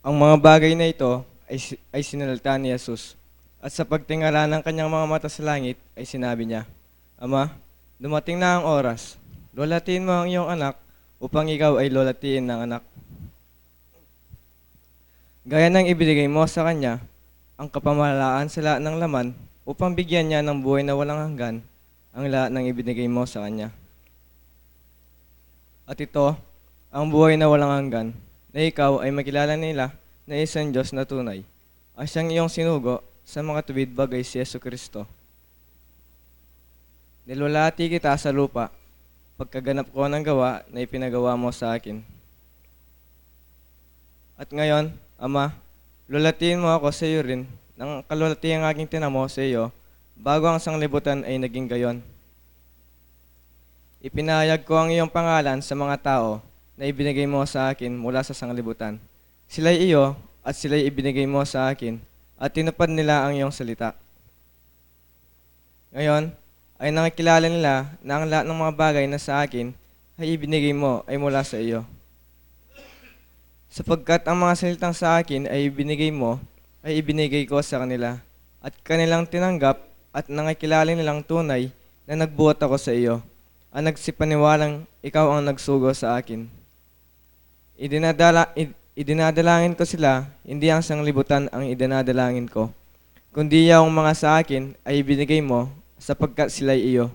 Ang mga bagay na ito ay sinalita ni Jesus. At sa pagtingala ng kanyang mga mata sa langit ay sinabi niya, Ama, dumating na ang oras. Lolatiin mo ang iyong anak upang ikaw ay lolatiin ng anak. Gaya ng ibinigay mo sa kanya ang kapamahalaan sa lahat ng laman upang bigyan niya ng buhay na walang hanggan ang lahat ng ibinigay mo sa kanya. At ito, ang buhay na walang hanggan, na ikaw ay makilala nila na isang Diyos na tunay, at siyang iyong sinugo sa mga tuwid bagay si Yesu Kristo. Nilulati kita sa lupa, pagkaganap ko ng gawa na ipinagawa mo sa akin. At ngayon, Ama, lulatiin mo ako sa iyo rin, nang kalulati ang aking tinamo sa iyo, bago ang sanglibutan ay naging gayon. Ipinahayag ko ang iyong pangalan sa mga tao na ibinigay mo sa akin mula sa sanglibutan. Sila'y iyo at sila'y ibinigay mo sa akin at tinupad nila ang iyong salita. Ngayon ay nakikilala nila na ang lahat ng mga bagay na sa akin ay ibinigay mo ay mula sa iyo. Sapagkat ang mga salitang sa akin ay ibinigay mo, ay ibinigay ko sa kanila, at kanilang tinanggap at nakikilala nilang tunay na nagbuhat ako sa iyo, ang nagsipaniwalang ikaw ang nagsugo sa akin. Idinadalangin ko sila, hindi ang sanglibutan ang idinadalangin ko, kundi yung mga sa akin ay ibinigay mo sapagkat sila'y iyo.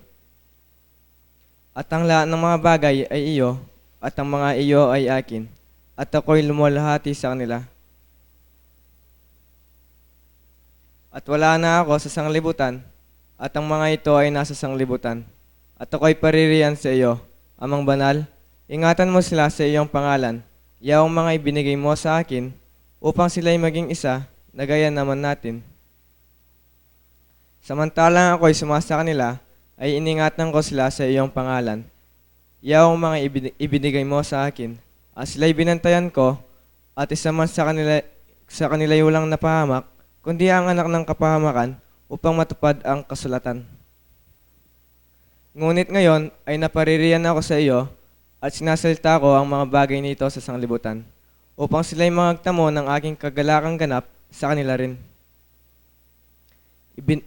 At ang lahat ng mga bagay ay iyo, at ang mga iyo ay akin, at ako'y lumalahati sa kanila. At wala na ako sa sanglibutan, at ang mga ito ay nasa sanglibutan. At ako'y paririyan sa iyo, Amang Banal, ingatan mo sila sa iyong pangalan, yaong mga ibinigay mo sa akin, upang sila'y maging isa, na gaya naman natin. Samantalang ako'y sumasa kanila, ay iningatan ko sila sa iyong pangalan, yaong mga ibinigay mo sa akin, at sila'y binantayan ko, at isa man sa kanila'y walang napahamak, kundi ang anak ng kapahamakan, upang matupad ang kasulatan. Ngunit ngayon ay napaririyan ako sa iyo, at sinasalita ko ang mga bagay nito sa sanglibutan, upang sila'y magtamo ng aking kagalakang ganap sa kanila rin.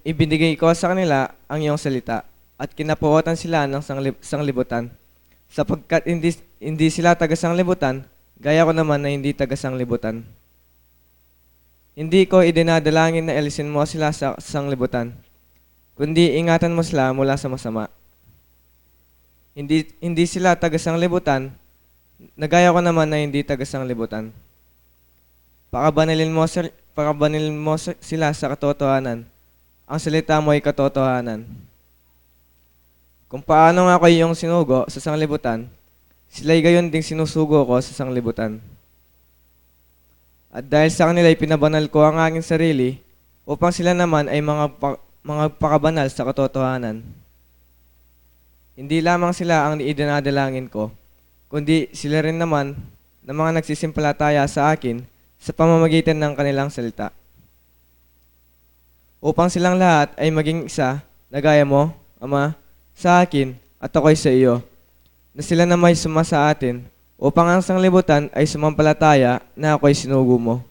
Ibinigay ko sa kanila ang iyong salita, at kinapuotan sila ng sanglibutan, sapagkat hindi sila taga-sanglibutan, gaya ko naman na hindi taga-sanglibutan. Hindi ko idinadalangin na alisin mo sila sa sanglibutan, kundi ingatan mo sila mula sa masama. Hindi sila taga-sanglibutan, na gaya ko naman na hindi taga-sanglibutan. Pakabanilin mo sila sa katotohanan. Ang salita mo ay katotohanan. Kung paano nga ako iyong sinugo sa sanglibutan, sila'y gayon ding sinusugo ko sa sanglibutan. At dahil sa kanila ay pinabanal ko ang aking sarili, upang sila naman ay mga pakabanal sa katotohanan. Hindi lamang sila ang idinadalangin ko, kundi sila rin naman na mga nagsisimpalataya sa akin sa pamamagitan ng kanilang salita. Upang silang lahat ay maging isa, na gaya mo, Ama, sa akin at ako'y sa iyo, na sila na may suma sa atin, upang ang sanglibutan ay sumampalataya na ako'y sinugo mo.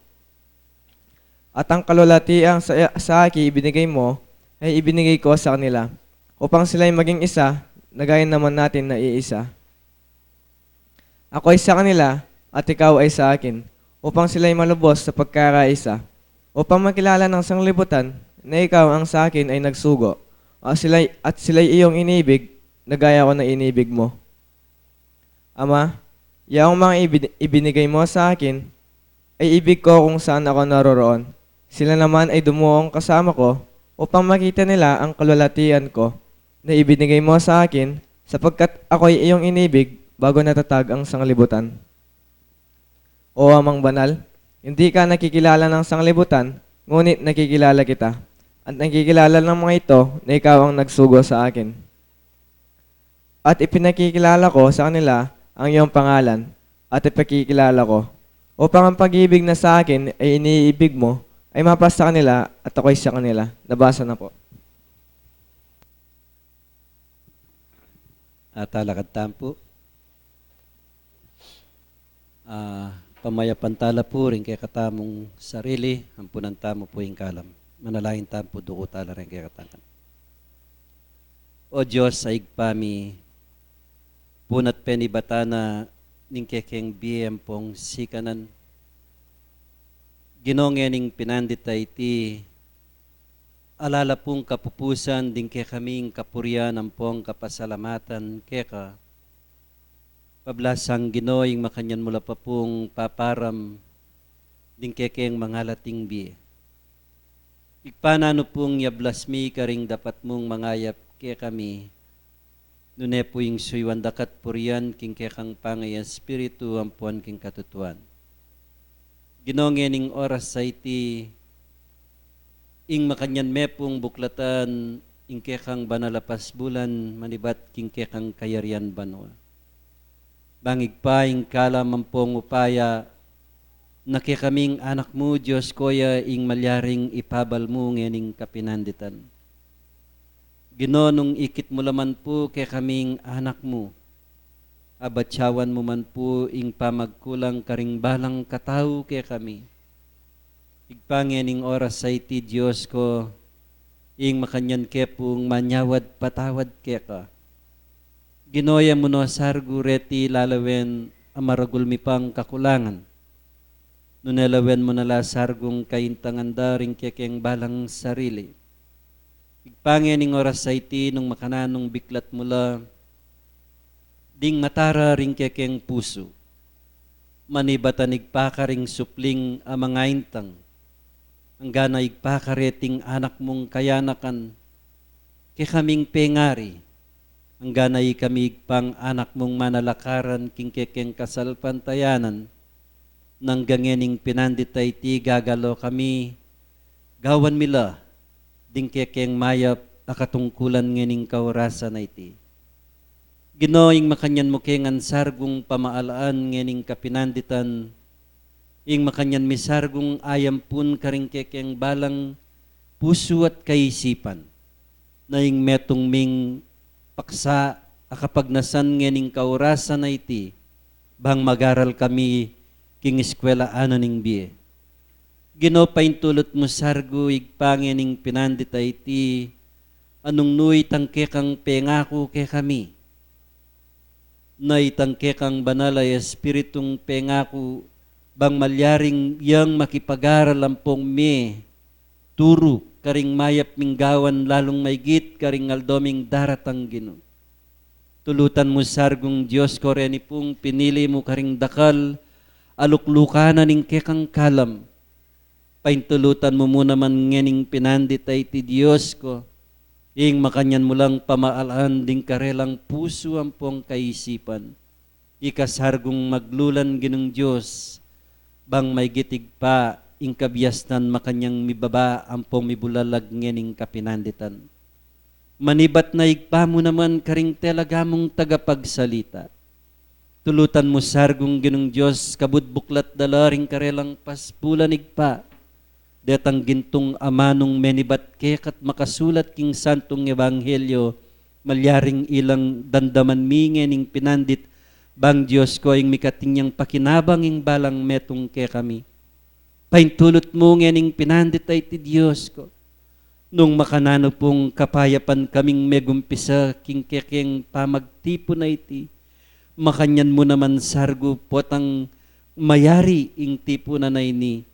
At ang kalulatiang sa akin ibinigay mo, ay ibinigay ko sa kanila, upang sila'y maging isa, na gaya naman natin na iisa. Ako'y sa kanila, at ikaw ay sa akin, upang sila'y malubos sa pagkakaisa, upang makilala ng sanglibutan, na ikaw ang sa akin ay nagsugo, at sila'y iyong inibig, na gaya ko na inibig mo. Ama, yaong mga ibinigay mo sa akin, ay ibig ko kung saan ako naroroon. Sila naman ay dumuong kasama ko, upang makita nila ang kalulatian ko, na ibinigay mo sa akin, sapagkat ako'y iyong inibig, bago natatag ang sanglibutan. O Amang Banal, hindi ka nakikilala ng sanglibutan, ngunit nakikilala kita. At nakikilala ng mga ito na ikaw ang nagsugo sa akin. At ipinakikilala ko sa kanila ang iyong pangalan, at ipakikilala ko, upang ang pag-ibig na sa akin ay iniibig mo, ay mapas sa kanila at ako'y sa kanila. Nabasa na po. Talakad tampo. pamayapantala po rin kay katamong sarili, ampunan tamo po yung kalam. Manalahin tamo po duko tala rin kay katangan. O Diyos, sa igpami, punat penibatana ning kekeng biyem pong sikanan. Ginongening pinandita iti alala pong kapupusan din kay kaming kapuryan ang pong kapasalamatan keka. Pablasang Ginoying makanyan mula pa pong paparam din kekeng mga lating biye. Igpanano pong yablasmi karing dapat mong mangayap kaya kami. Nune po yung suywan dakat purian king kekang pangay espiritu ampuan king katutuan. Ginongening oras sa iti ing makanyan me pong buklatan ing kekang banalapas bulan manibat king kekang kayarian banwa. Bangig pa ing kalamampong upaya na kaming anak mo Diyos koya ing malyaring ipabal mo ngening kapinanditan. Ginonong ikit mo laman po kay kaming anak mo. Abatsawan mo man po ing pamagkulang karing balang katao kay kami. Igpangening oras sa iti Diyos ko ing makanyan ke pong manyawad patawad kay ka. Ginoya mo no sargu reti lalawen amaragul mi pang kakulangan. Nunelawen mo nala sargung kaintangan daring kekeng balang sarili. Igpangening oras sa iti nung makananong biklat mula ding matara ring kekeng puso. Manibatan igpakaring supling amang intang. Anggana igpakareting anak mong kayanakan ke kaming pengari. Anggana kami igpang anak mong manalakaran king kekeng kasalpantayanan. Nang gangening pinandita iti gagalo kami gawan mila ding kekeng mayap akatungkulan ngening kaurasa na iti. Ginoing makanyan mo kengan sargung pamaalaan ngening kapinanditan, ing makanyan misargung ayam pun karing kekeng balang puso at kaisipan, na ing metong ming paksa akapagnasan ngening kaurasa na iti, bang magaral kami king eskwela ananing biye. Gino paintulot mo sargo igpangening pinandita iti anong nuy tangkekang pengako ke kami. Na itangkekang banal ay espiritong pengako bang malyaring yang makipagaral ampong me turo karing mayap minggawan lalong maygit karing aldoming daratang Gino. Tulutan mo sargong Diyos ko reni pong pinili mo karing dakal aluklukanan ning kekang kalam. Paintulutan mo muna man ngening pinandita iti Diyos ko. Ing makanyan mo lang pamaalaan ding karelang puso ampong kaisipan. Ikasargong maglulan ginong Diyos. Bang may gitig pa ing kabyastan makanyang mibaba ampong mibulalag ngening kapinanditan. Manibat na igpa mo naman karing telegamong tagapagsalita. Tulutan mo sargong ginong Diyos kabudbuklat dalaring karelang paspulan igpa. Detang gintong amanong menibat kekat makasulat king santong ebanghelyo malyaring ilang dandaman mingening pinandit bang Diyos ko ing mikatingyang pakinabang ing balang metong ke kami. Paintulot mo ngening pinandit ay ti Diyos ko. Nung makanano pong kapayapan kaming megumpisa king kekeng pamagtipo na iti makanyan mo naman sargo potang mayari ing tipo na ni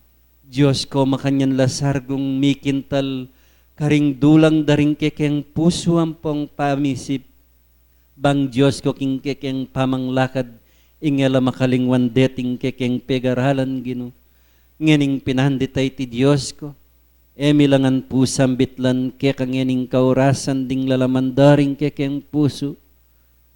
Diyos ko makanyan lasargong mikintal karing dulang daring kekeng puso ampong pamisip. Bang Diyos ko king kekeng pamanglakad ingela makalingwan deting kekeng pegaralan Gino. Ngening pinanditay ti Diyos ko. Emilangan pusam bitlan kekang ngening kaurasan ding lalamandaring kekeng puso.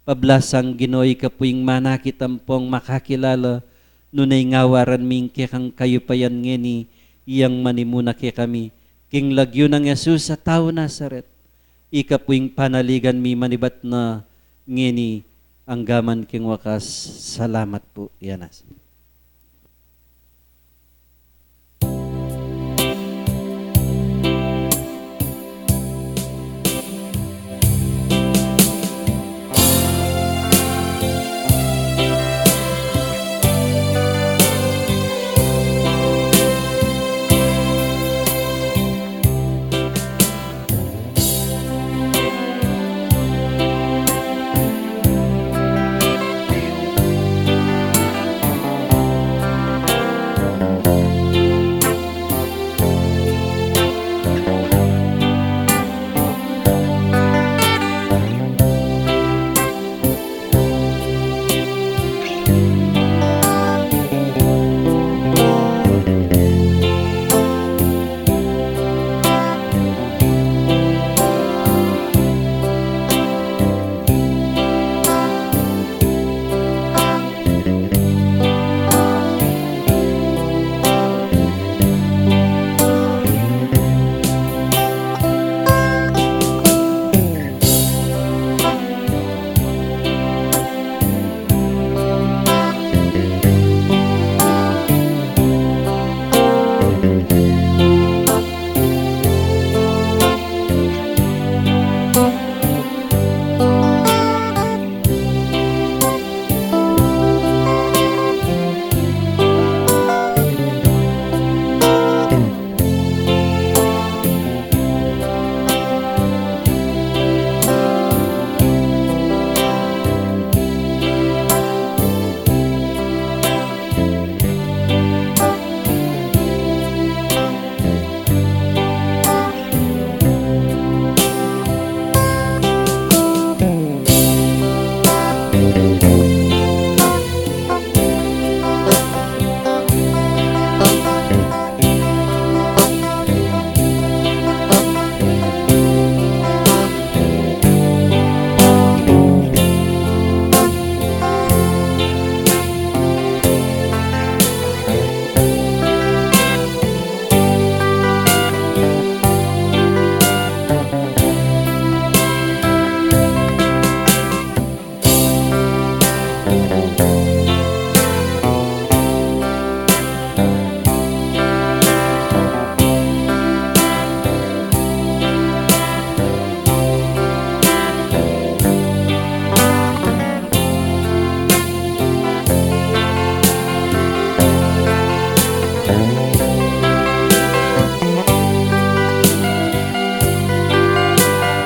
Pablasang Ginoy kapuing manakit ampong makakilala nunay ngawaran ming kekang kayupayan ngeni iyang manimuna ke kami. King lagyo ng Yesus sa tao Nazaret. Ikapuing panaligan mi manibat na ngeni ang gaman king wakas. Salamat po. Yanas.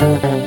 Love.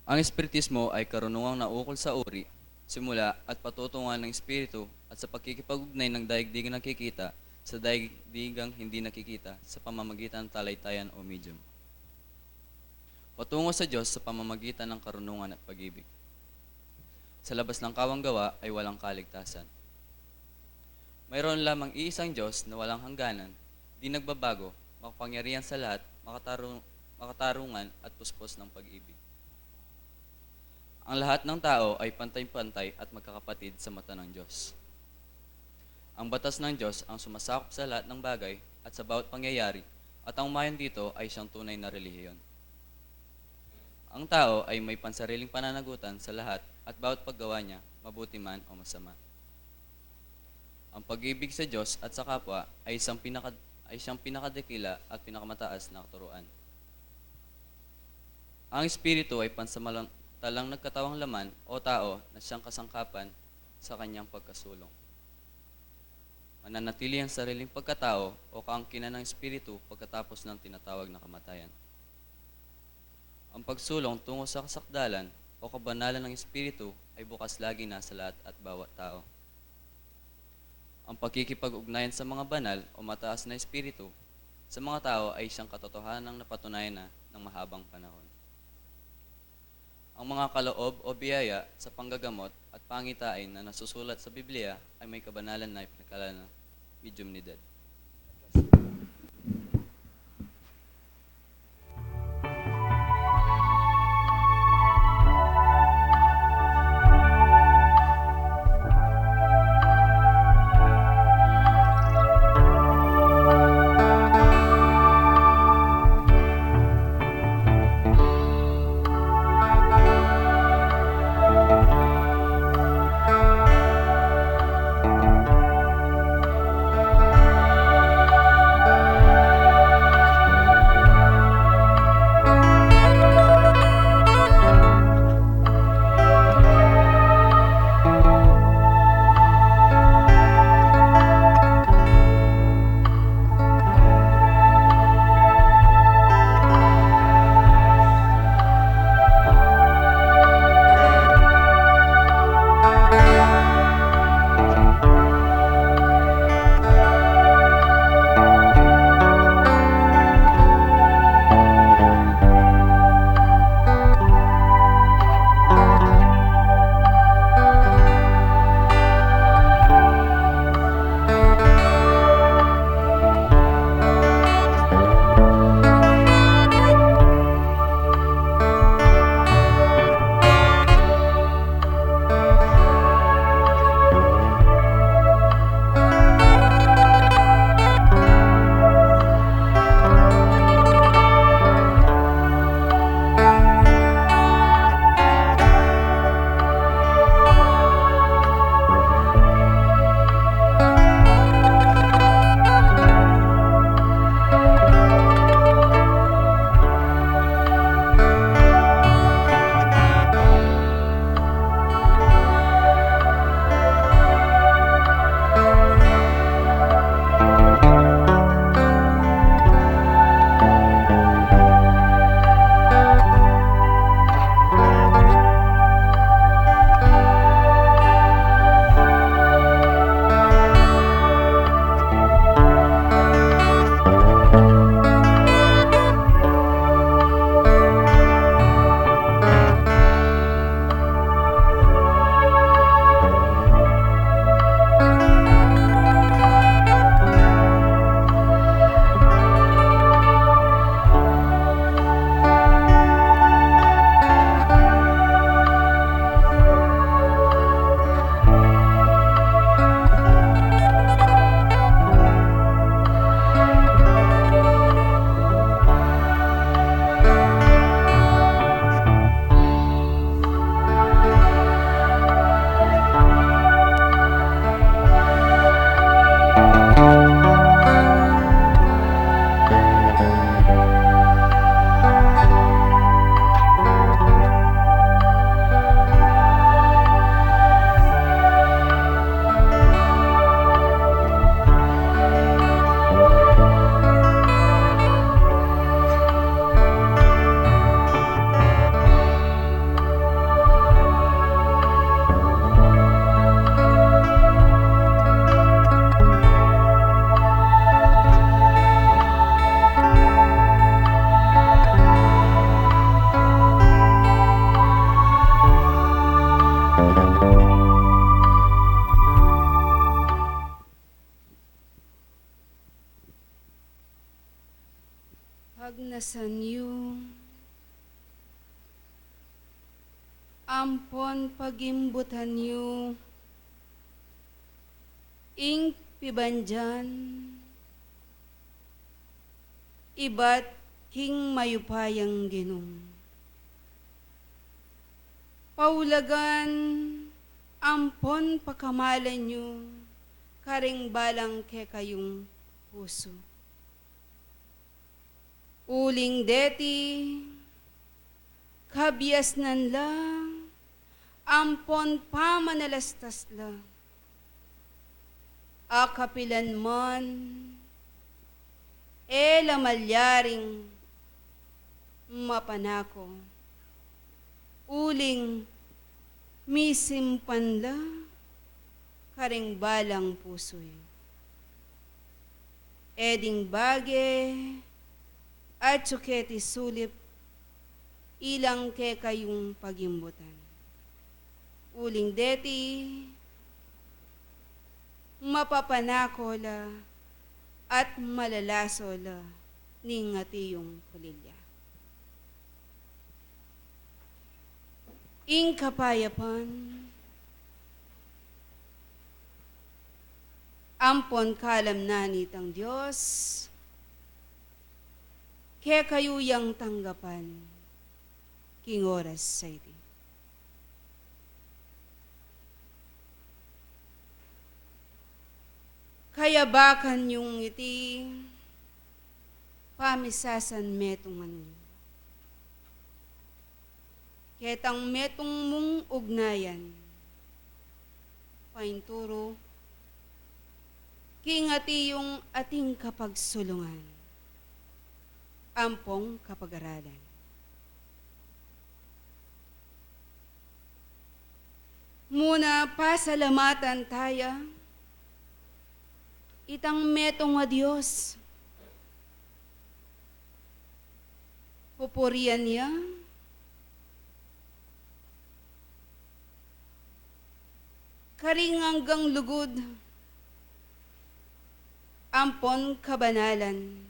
Ang espiritismo ay karunungang naukol sa uri, simula at patutunguhan ng espiritu at sa pagkikipag-ugnay ng daigdigang nakikita sa daigdigang hindi nakikita sa pamamagitan ng talaytayan o medium. Patungo sa Diyos sa pamamagitan ng karunungan at pag-ibig. Sa labas ng kawang gawa ay walang kaligtasan. Mayroon lamang iisang Diyos na walang hangganan, di nagbabago, makapangyarihan sa lahat, makatarungan at puspos ng pag-ibig. Ang lahat ng tao ay pantay-pantay at magkakapatid sa mata ng Diyos. Ang batas ng Diyos ang sumasakop sa lahat ng bagay at sa bawat pangyayari, at ang umayon dito ay siyang tunay na relihiyon. Ang tao ay may pansariling pananagutan sa lahat at bawat paggawa niya, mabuti man o masama. Ang pag-ibig sa Diyos at sa kapwa ay siyang pinakadakila at pinakamataas na katuruan. Ang Espiritu ay pansamantalang nagkatawang laman o tao na siyang kasangkapan sa kanyang pagkasulong. Mananatili ang sariling pagkatao o kaangkinan ng Espiritu pagkatapos ng tinatawag na kamatayan. Ang pagsulong tungo sa kasakdalan o kabanalan ng Espiritu ay bukas lagi na sa lahat at bawat tao. Ang pagkikipag-ugnayan sa mga banal o mataas na Espiritu sa mga tao ay siyang katotohanan napatunayan na ng mahabang panahon. Ang mga kaloob o biyaya sa panggagamot at pangitain na nasusulat sa Biblia ay may kabanalan na ipinakala ng medium ni Ded. Hagnasan yu, ampon pagimbutan yu, ing pibanjan, iba't king mayupayang ginong. Paulagan, ampon pakamalan nyo, karing balang ke kayong puso. Uling deti, kabias nan lang, ampon pamanalastas la. Akapilan man, lamalyaring mapanako. Uling misimpan la, karing balang pusoy. Eding bage, at suketi sulip, ilang ke kayong pagimbutan. Uling deti, mapapanako la, at malalaso la, ning atiyong pulilya. Ing kapayapan, ampon kalam nanit ang Diyos, kaya kayo yang tanggapan, king oras sa iti. Kaya bakan yung iti, pamisasan metungan niyo. Ketang metong mong ugnayan, painturo, kingati yung ating kapagsulungan, ampong kapag-aralan. Muna pasalamatan tayo, itang metong a Diyos, pupurian niya, karing hanggang lugod, ampon kabanalan.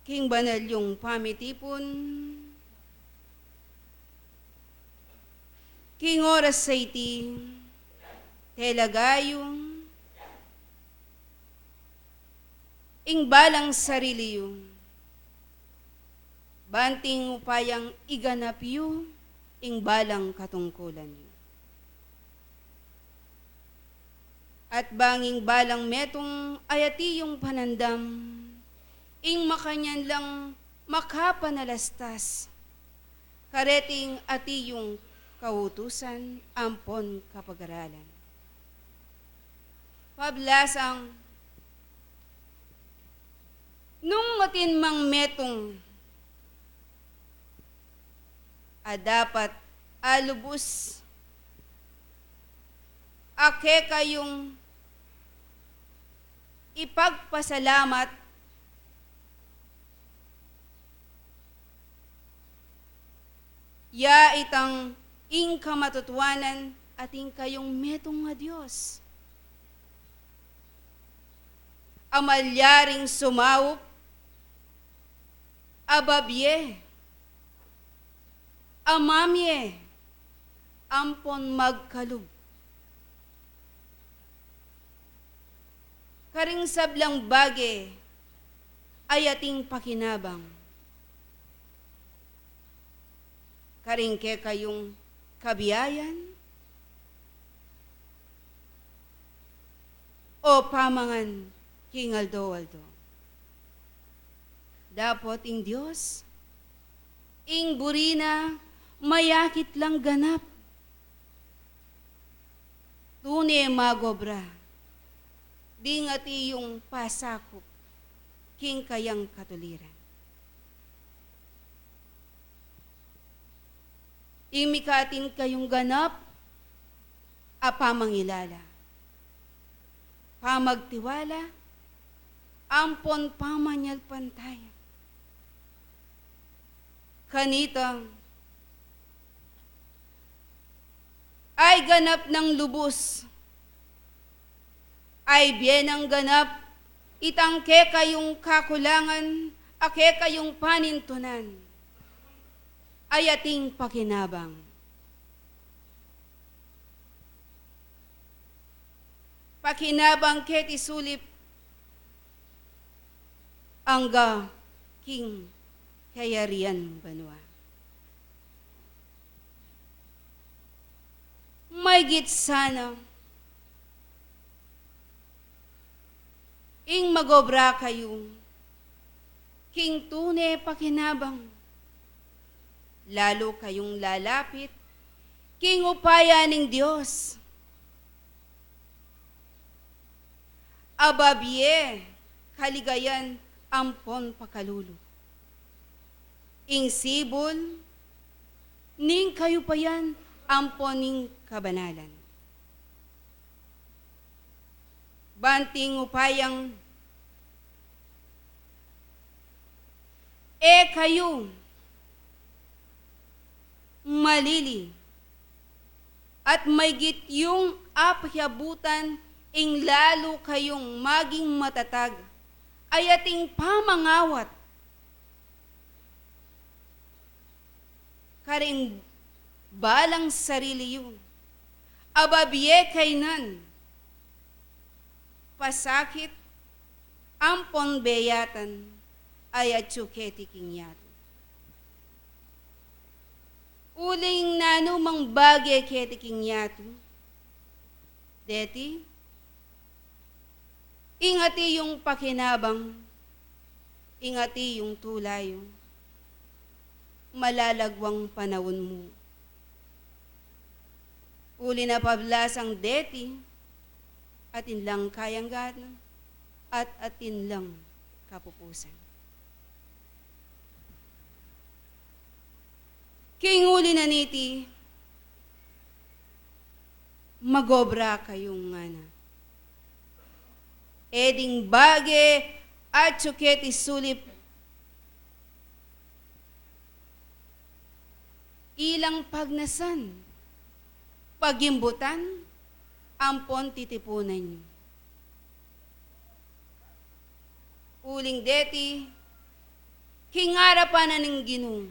King banal yung pamitipon, king oras sa iti, telagayong, ing balang sarili yung, banting upayang iganap yu, ing balang katungkulan yu. At banging balang metong ayati yung panandam, ing makanyan lang makapanalastas, kareting ati yung kautusan, ampon kapag-aralan. Pablasang, nung matin mang metong dapat alubos ake kayong ipagpasalamat ya itang ing kamatutuanan ating kayong metong nga Diyos. Amalyaring sumaup, ababye, amamye, ampon magkalub. Karing sablang bage, ay ating pakinabang. Karing ke kayong kabiyayan, o pamangan king aldo-aldo. Dapot ing Diyos, ing burina, mayakit lang ganap. Tune magobra, di ngati yung pasakop, king kayang katuliran. Imikatin kayong ganap, apamangilala. Pamagtiwala, ampon pamanyal pantaya. Kanitang, ay ganap ng lubos, ay biyenang ganap, itangke kayong kakulangan, ake kayong panintunan, ay ating pakinabang. Pakinabang ket isulip, angga king kayarian banwa. May git sana, ing magobra kayo, king tune pakinabang, lalo kayong lalapit, king upaya ng Diyos. Ababye, kaligayan, ampon pakalulo. Ing sibol, ning kayo pa yan, ampon ning kabanalan. Banting upayang, kayo, malili, at maygit yung apyabutan, ing lalo kayong maging matatag, ay ating pamangawat. Karing balang sarili yun, ababye kainan, pasakit, ampon beyatan, ay atsuketi kingyat. Uling nanumang bagay keti kingyatu, deti, ingati yung pakinabang, ingati yung tulayo, malalagwang panahon mo. Uli na pablasang deti, atin lang kayang gana, at atin lang kapupusan. King uli na niti, magobra kayong ngana. Eding bage at suket isulip, ilang pagnasan, pagimbutan, ampon titipunan. Uling deti, kingarapan na ng ginung,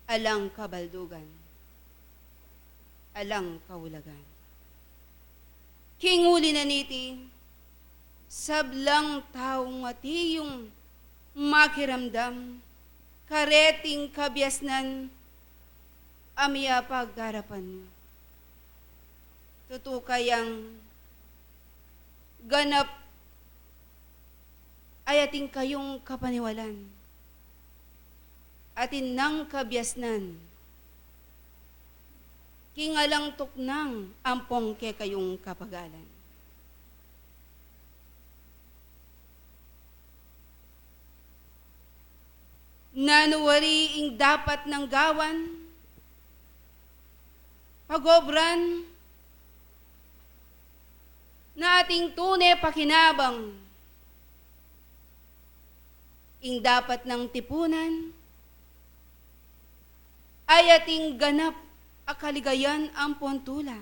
alang kabaldugan, alang kaulagan. Kinguli na niti, sablang taong atiyong makiramdam, kareting kabyasnan, amya paggarapan mo. Tutukayang ganap ay ating kayong kapaniwalan. Atin nang kabyasnan, kingalang tuknang ampong ke kayong kapagalan. Nanuwari ing dapat ng gawan, pagobran, na ating tune pakinabang, ing dapat ng tipunan, ay ating ganap akaligayan ang pontula.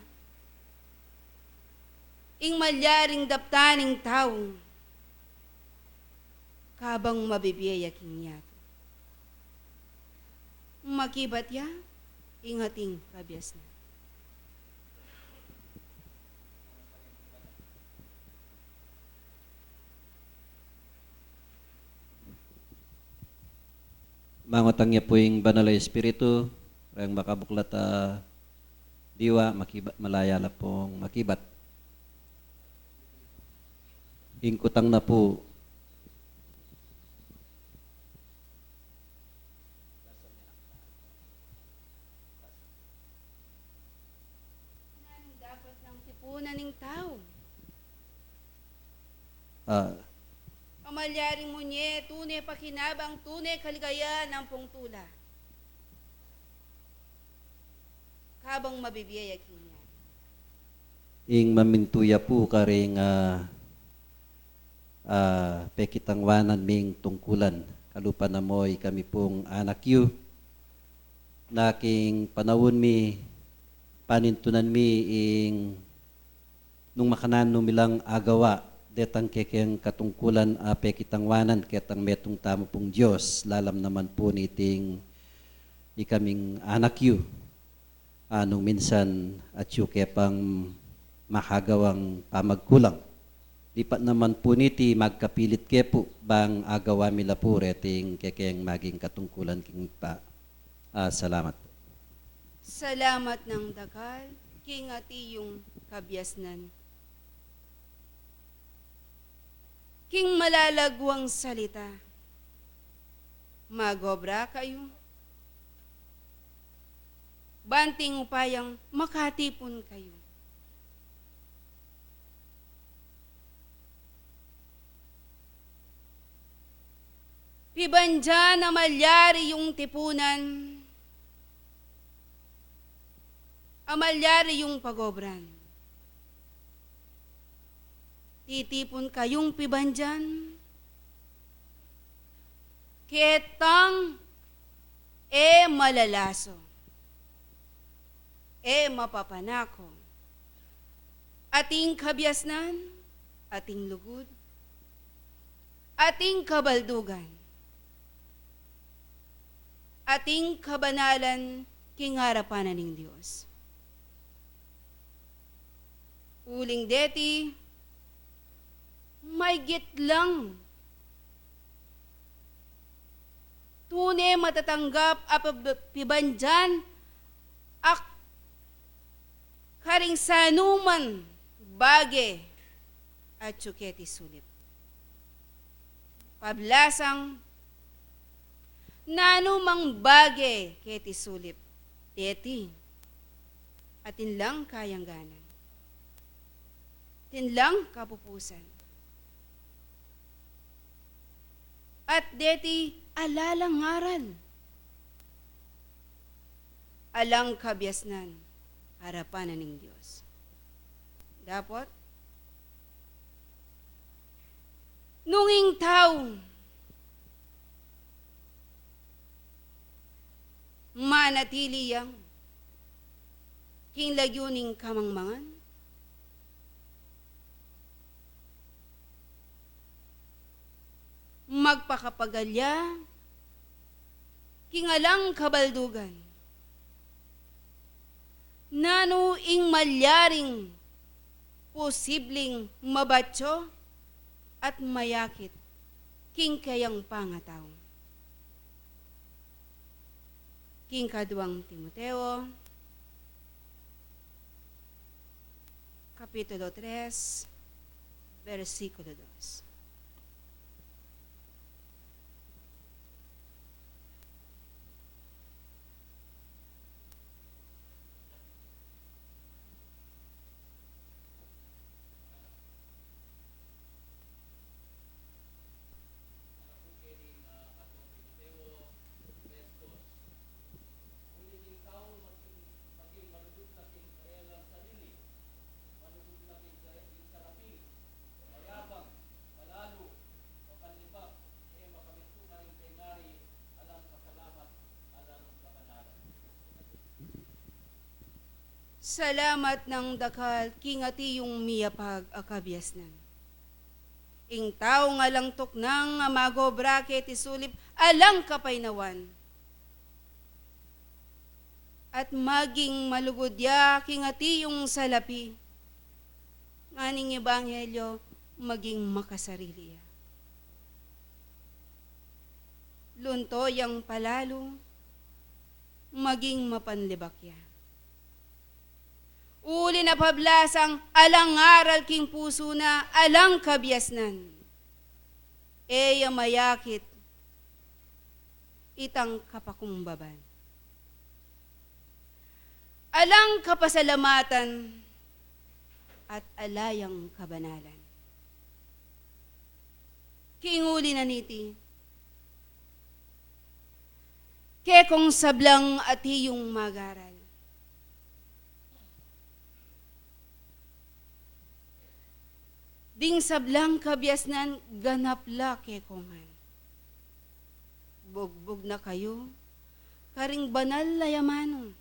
Ing malyaring daptaning tao, kabang mabibiyaya kinyato. Makibat ya, ing ating kabyas na. Mangotang niya po yung banal na espiritu, ang makabuklat diwa, malayala pong makibat. Hingkutang na po. Dapat ng tipunan ng tao. Pamalyaring mo niye, tunay pakinabang, tunay kaligayan ng pungtula. Kabang mabibiyaya kinya. Ing mamintuya po karing pekitangwanan ming tungkulan. Kalupa na mo'y kami pong anak yu. Naking panawon mi, panintunan mi ing nung makanan numilang agawa, detang kekeng katungkulan ape kitangwanan ketang metong tamo pong Diyos, lalam naman po niting ikaming anak yu, anong minsan at yu kepang makagawang pamagkulang. Lipat naman po niti magkapilit kepo bang agawa mila po reting kekeng maging katungkulan king pa. Salamat po. Salamat ng dakal, kingati yung kabyasnan. King malalagwang salita, magobra kayo. Banting upayang makatipon kayo. Pibandya na malyari yung tipunan, amalyari yung pagobran. Titipon kayong pibandyan, ketang malalaso, mapapanako, ating kabyasnan, ating lugod, ating kabaldugan, ating kabanalan kingarapanan ng Diyos. Uling deti, may gitlang. Tune matatanggap apabibandyan ak karing sanuman bage at tsuketi sulit. Pablasang nanumang bage keti sulip, deti, atin lang kayangganan. Tinlang kapupusan. At deti alalang ngaran. Alang kabyasnan, harapanan ng Diyos. Dapat, nunging tao, manatili yang king lagyuning kamangmangan, magpakapagalya, kingalang kabaldugan, nano ing malyaring posibleng mabatyo at mayakit king kayang pangataw. King kaduang Timoteo, Kapitulo 3, versikulo 2. Salamat ng dakal, kingati yung miyapag akabyasnan. Ing tao nga lang tuknang magobra ket isulip alang kapaynawan. At maging malugodya kingati yung salapi. Nganing ebanghelyo maging makasarili. Lunto yang palalo, maging mapanlibakya. Uli na pablasang alang aral king puso na alang kabyasnan. Eya mayakit itang kapakumbaban. Alang kapasalamatan at alayang kabanalan. Kiinguli na niti, kekong sablang at hiyong magaral. Ding sablang kabyasnan ganapla kekongan. Bugbog na kayo, karing banal layamano.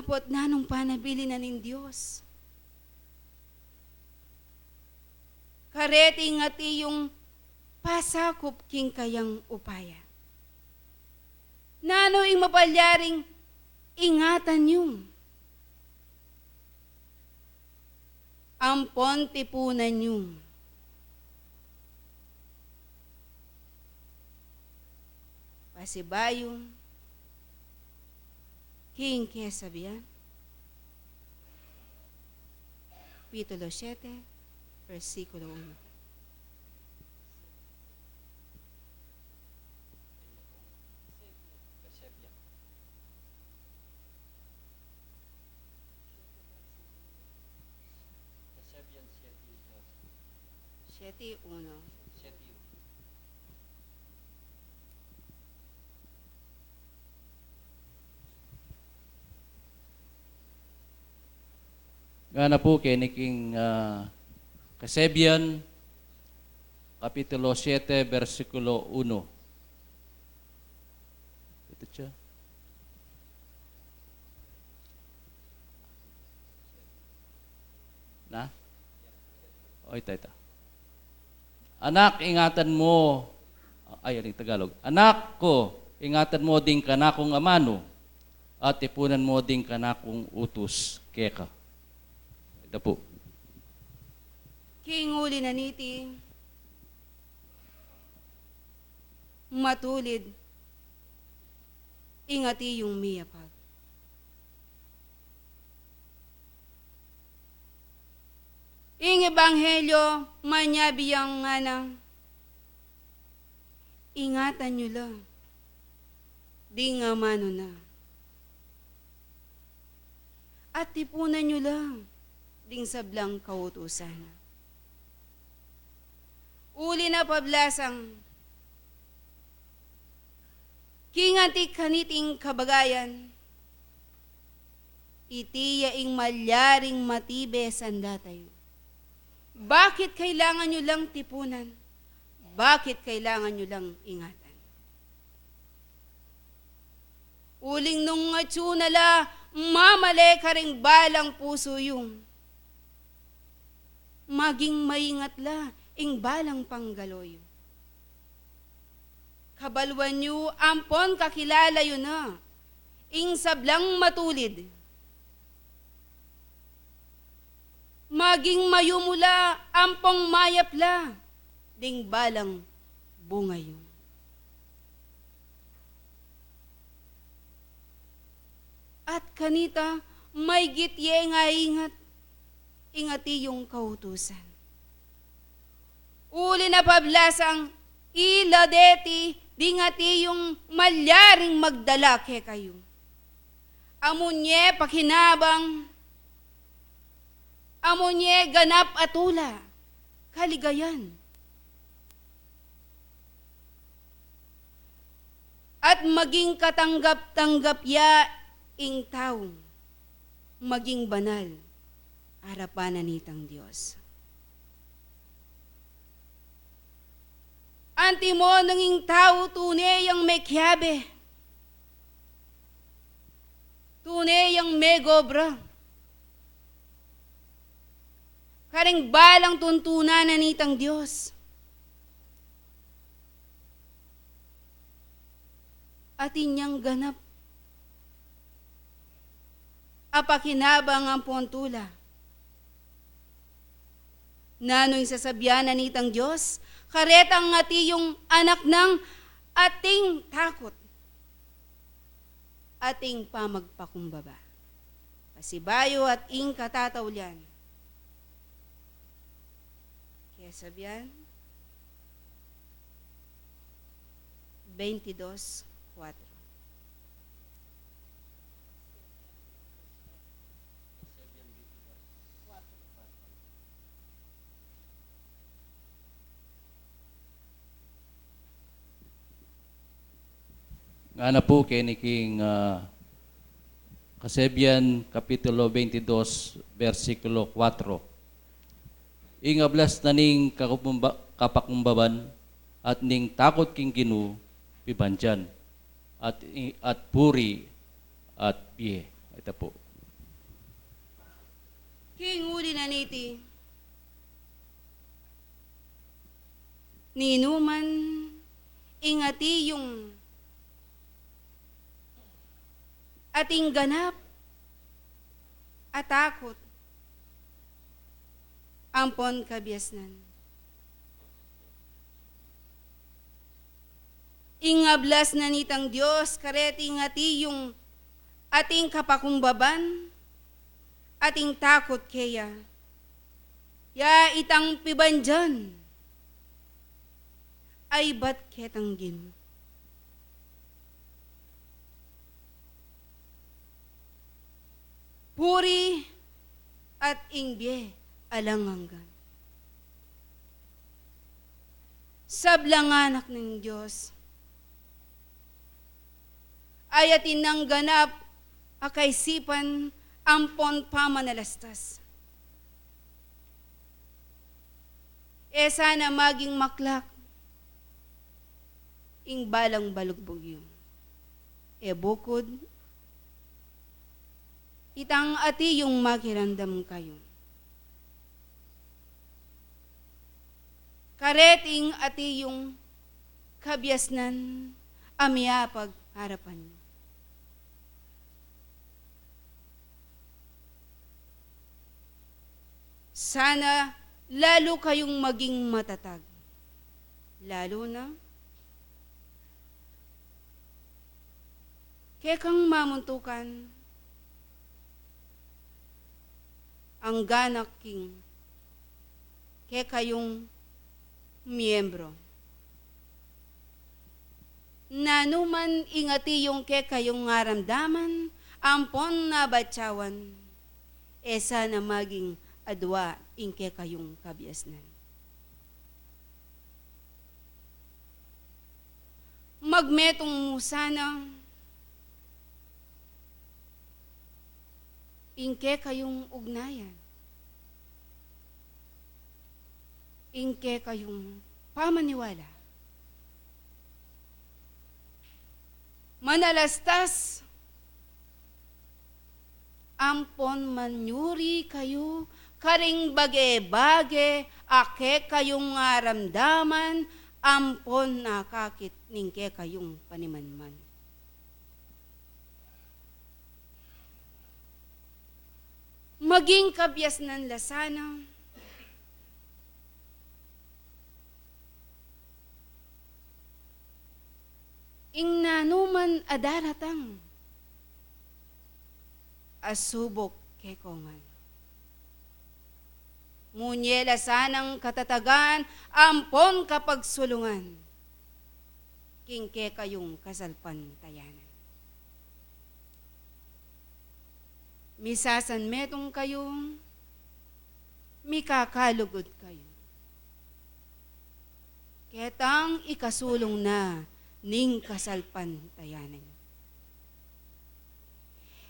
pot nanong panabili na nin Diyos. Kareti ngati yung pasakop king kayang upaya. Nano ing mapalyaring ingatan yung ampon tipunan yung pasibayong king kesabihan. Kapitulo 7, versikulo 1. Siete uno. Nga na po kiniking Kasebian, Kapitulo 7, versikulo 1. Ito siya. Na? O, ito. Anak, ingatan mo, ay, aling Tagalog. Anak ko, ingatan mo din kanakong amano, at ipunan mo din kanakong utos, keka. Ito po. King uli na niti, matulid, ingati yung miyapag. Ing ebanghelyo, manyabiyang nga na, ingatan nyo lang, di nga mano na. At tipunan nyo lang, ding sablang kautusan. Uli na pablasang, kingati kaniting kabagayan, itiyaing malyaring matibe sandatayo. Bakit kailangan nyo lang tipunan? Bakit kailangan nyo lang ingatan? Uling nung atsunala, mamale ka ring balang puso yung maging maingat la, ing balang panggaloy. Kabalwan nyo, ampon kakilala yun na, ing sablang matulid. Maging mayumula, ampong mayapla, ding balang bunga yun. At kanita, may gitye nga ingati yung kautusan. Uli na pablasang, iladeti, dingati yung malyaring magdala ke kayo. Amunye pakinabang, amunye ganap atula, kaligayan. At maging katanggap-tanggap ya ing tao, maging banal, harapan nitang Diyos. Antimo nanging tao tunay ang may kiyabe, tunay ang may gobra. Karing balang tuntunan na nitang Diyos. At inyang ganap. Apakinabang ang pontula. Nano'y sasabihan na nitang Diyos, karetang ngati yung anak ng ating takot, ating pamagpakumbaba. Pasibayo at ing katatawlan. Kaya sabihan, 22:4. Nga na po kiniking Kasebian, Kapitulo 22, versikulo 4. Ingablas na ning kapakumbaban at ning takot king Ginu pibandyan at puri at biye. Ito po. Kinguli na niti, ninuman, ingati yung ating ganap at takot, ampon kabiasnan. Ingablas na nitang Diyos, karet ingati yung ating kapakumbaban, ating takot kaya. Ya itang pibanjan, ay ba't ketang gin? Puri at ingbe alanganggan. Sablanganak ng Diyos, ay atinang ganap akaisipan ampon pamanalastas. E sana maging maklak ing balang balugbog yun. E bukod, itang ati yung makirandam kayo. Kareting ati yung kabiasnan amya pagharapan niyo. Sana lalo kayong maging matatag. Lalo na kekang mamuntukan ang ganak king kekayong miyembro. Nanuman ingati yung kekayong ngaramdaman, ampon na batsawan, esa na maging adwa ingke kayong kabiasnan. Magmetong musana, ingke kayong ugnayan. Ingke kayong pamaniwala. Manalastas, ampon manyuri kayo, karing bage-bage, ake kayong ngaramdaman, ampon nakakit ningke kayong panimanman. Maging kabyas ng lasana, ing nanuman adaratang, asubok kekongan. Munyela sanang katatagan, ampon kapag sulungan, kingke kayong kasalpan tayanan. Misasan metong kayong, mikakalugod kayo. Ketang ikasulong na, ning kasalpan tayanan.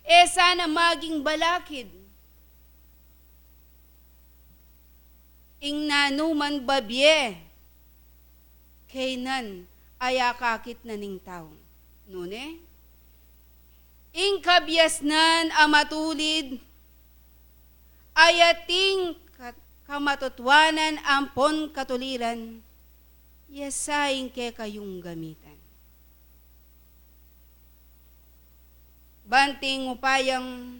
E sana maging balakid, ing nanuman babye, kainan ayakakit na ning tao. Nune, ing kabyasnan amatulid, ayating kamatutwanan ampon katuliran, yasaing ke kayong gamitan. Banting upayang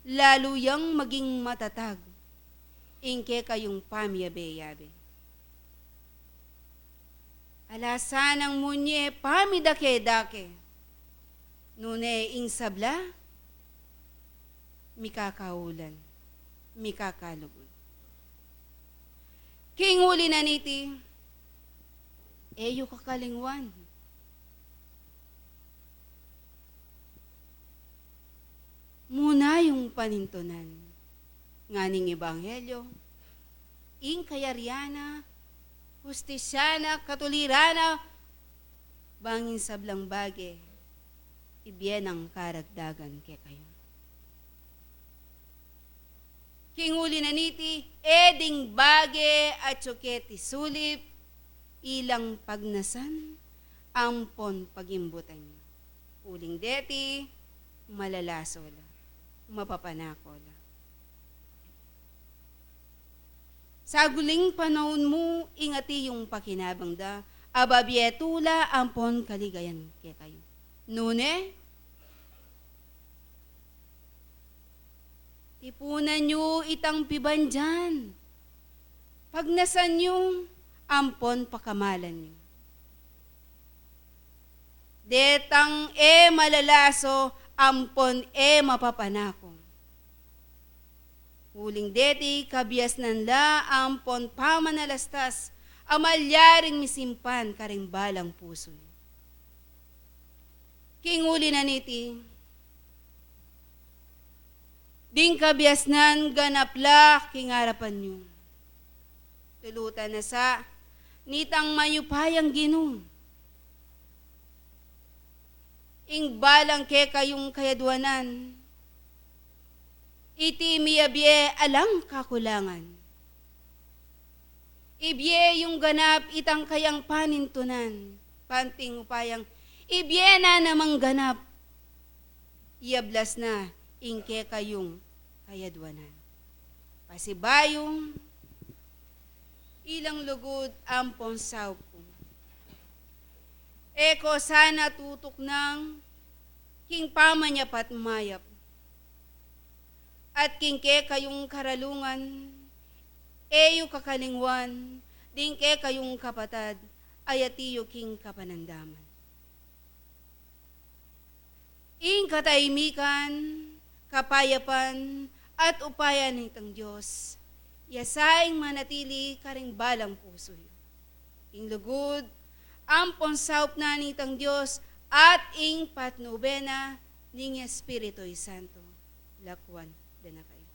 laluyang maging matatag, ingke kayong pamyabe-yabe. Alasan ang munye pamidake-dake, nune ing sabla, mikakaulan, mikakalugod. Kinguli na niti, eyo kakalingwan. Muna yung panintunan, nganing ebanghelyo, ing kayariana, justisyana, katulirana, bangin sablang bage, ibyen ang karagdagan ke kayo. Kinguli na niti, eding bage at tsuketi sulip, ilang pagnasan, ampon pagimbutan. Uling deti, malalasola, mapapanakola. Sa guling panahon mo, ingati yung pakinabang da. Ababietula ampon kaligayan kay kayo. Nune, tipunan nyo itang piban dyan. Pag nasan nyo, ampon pakamalan nyo. Detang malalaso, ampon mapapanako. Huling deti, kabias nanla, ampon pamanalastas, amalyaring misimpan karing balang puso. Kinguli na niti, ding kabias nan ganapla kingarapan nyo. Tulutan na sa, nitang mayupayang ginong. Ing balang ke kayong kayadwanan, iti miyabye alang kakulangan. Ibye yung ganap itang kayang panintunan, panting upayang ibye na namang ganap, iablas na ingke kayong kayadwanan. Pasibayong, ilang lugod ampon sawpo. Eko sana tutok ng king pamanyapat mayap. At kingke kayong karalungan, eyo kakalingwan, dingke kayong kapatad, ayatiyo king kapanandaman. Ing katahimikan, kapayapan, at upayan nitang Diyos, yasaing manatili karing balang puso. Ing lugod, ampon saup na nitang Diyos, at ing patnubena ning Espirito'y Santo. Lakwan na kayo.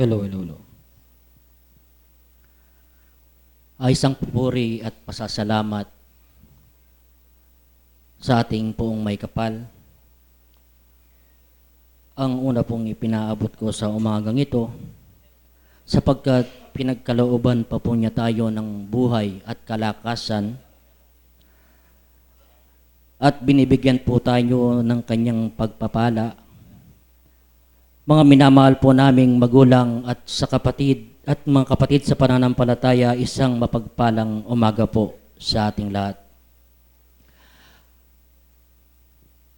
Hello. Isang pupuri at pasasalamat sa ating poong may kapal. Ang una pong ipinaabot ko sa umagang ito, sapagkat pinagkalooban pa po niya tayo ng buhay at kalakasan at binibigyan po tayo ng kanyang pagpapala. Mga minamahal po naming magulang at sa kapatid at mga kapatid sa pananampalataya, isang mapagpalang umaga po sa ating lahat.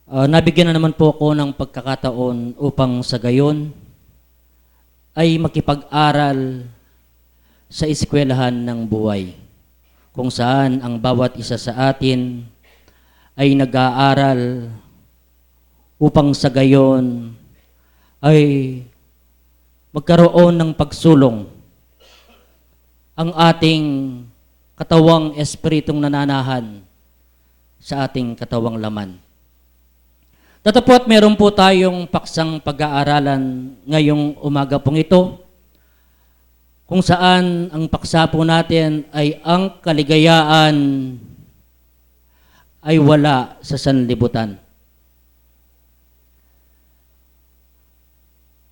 Nabigyan na naman po ako ng pagkakataon upang sa gayon ay makipag-aral sa eskwelahan ng buhay, kung saan ang bawat isa sa atin ay nag-aaral upang sa gayon ay magkaroon ng pagsulong ang ating katawang espiritong nananahan sa ating katawang laman. Tatapot, meron po tayong paksang pag-aaralan ngayong umaga pong ito, kung saan ang paksa po natin ay ang kaligayaan ay wala sa sanlibutan.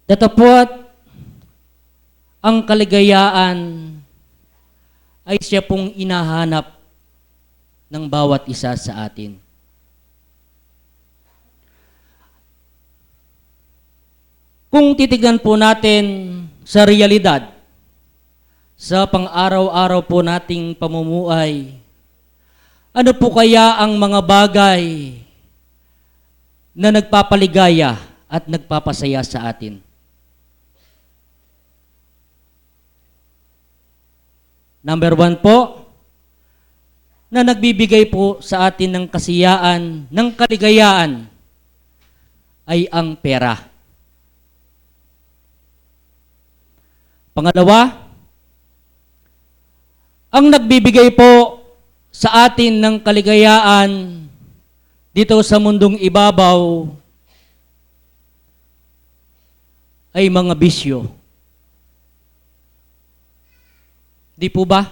Tatapot, ang kaligayaan ay siya pong inahanap ng bawat isa sa atin. Kung titignan po natin sa realidad, sa pang-araw-araw po nating pamumuhay, ano po kaya ang mga bagay na nagpapaligaya at nagpapasaya sa atin? Number 1 po, na nagbibigay po sa atin ng kasiyaan, ng kaligayaan, ay ang pera. Pangalawa, ang nagbibigay po sa atin ng kaligayaan dito sa mundong ibabaw ay mga bisyo. Di po ba?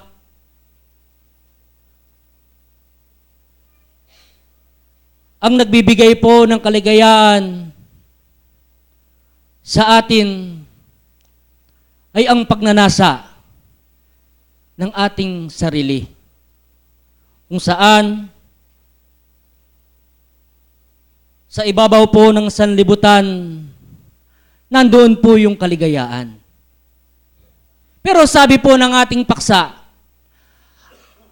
Ang nagbibigay po ng kaligayaan sa atin ay ang pagnanasa ng ating sarili, kung saan sa ibabaw po ng sanlibutan nandoon po yung kaligayaan. Pero sabi po ng ating paksa,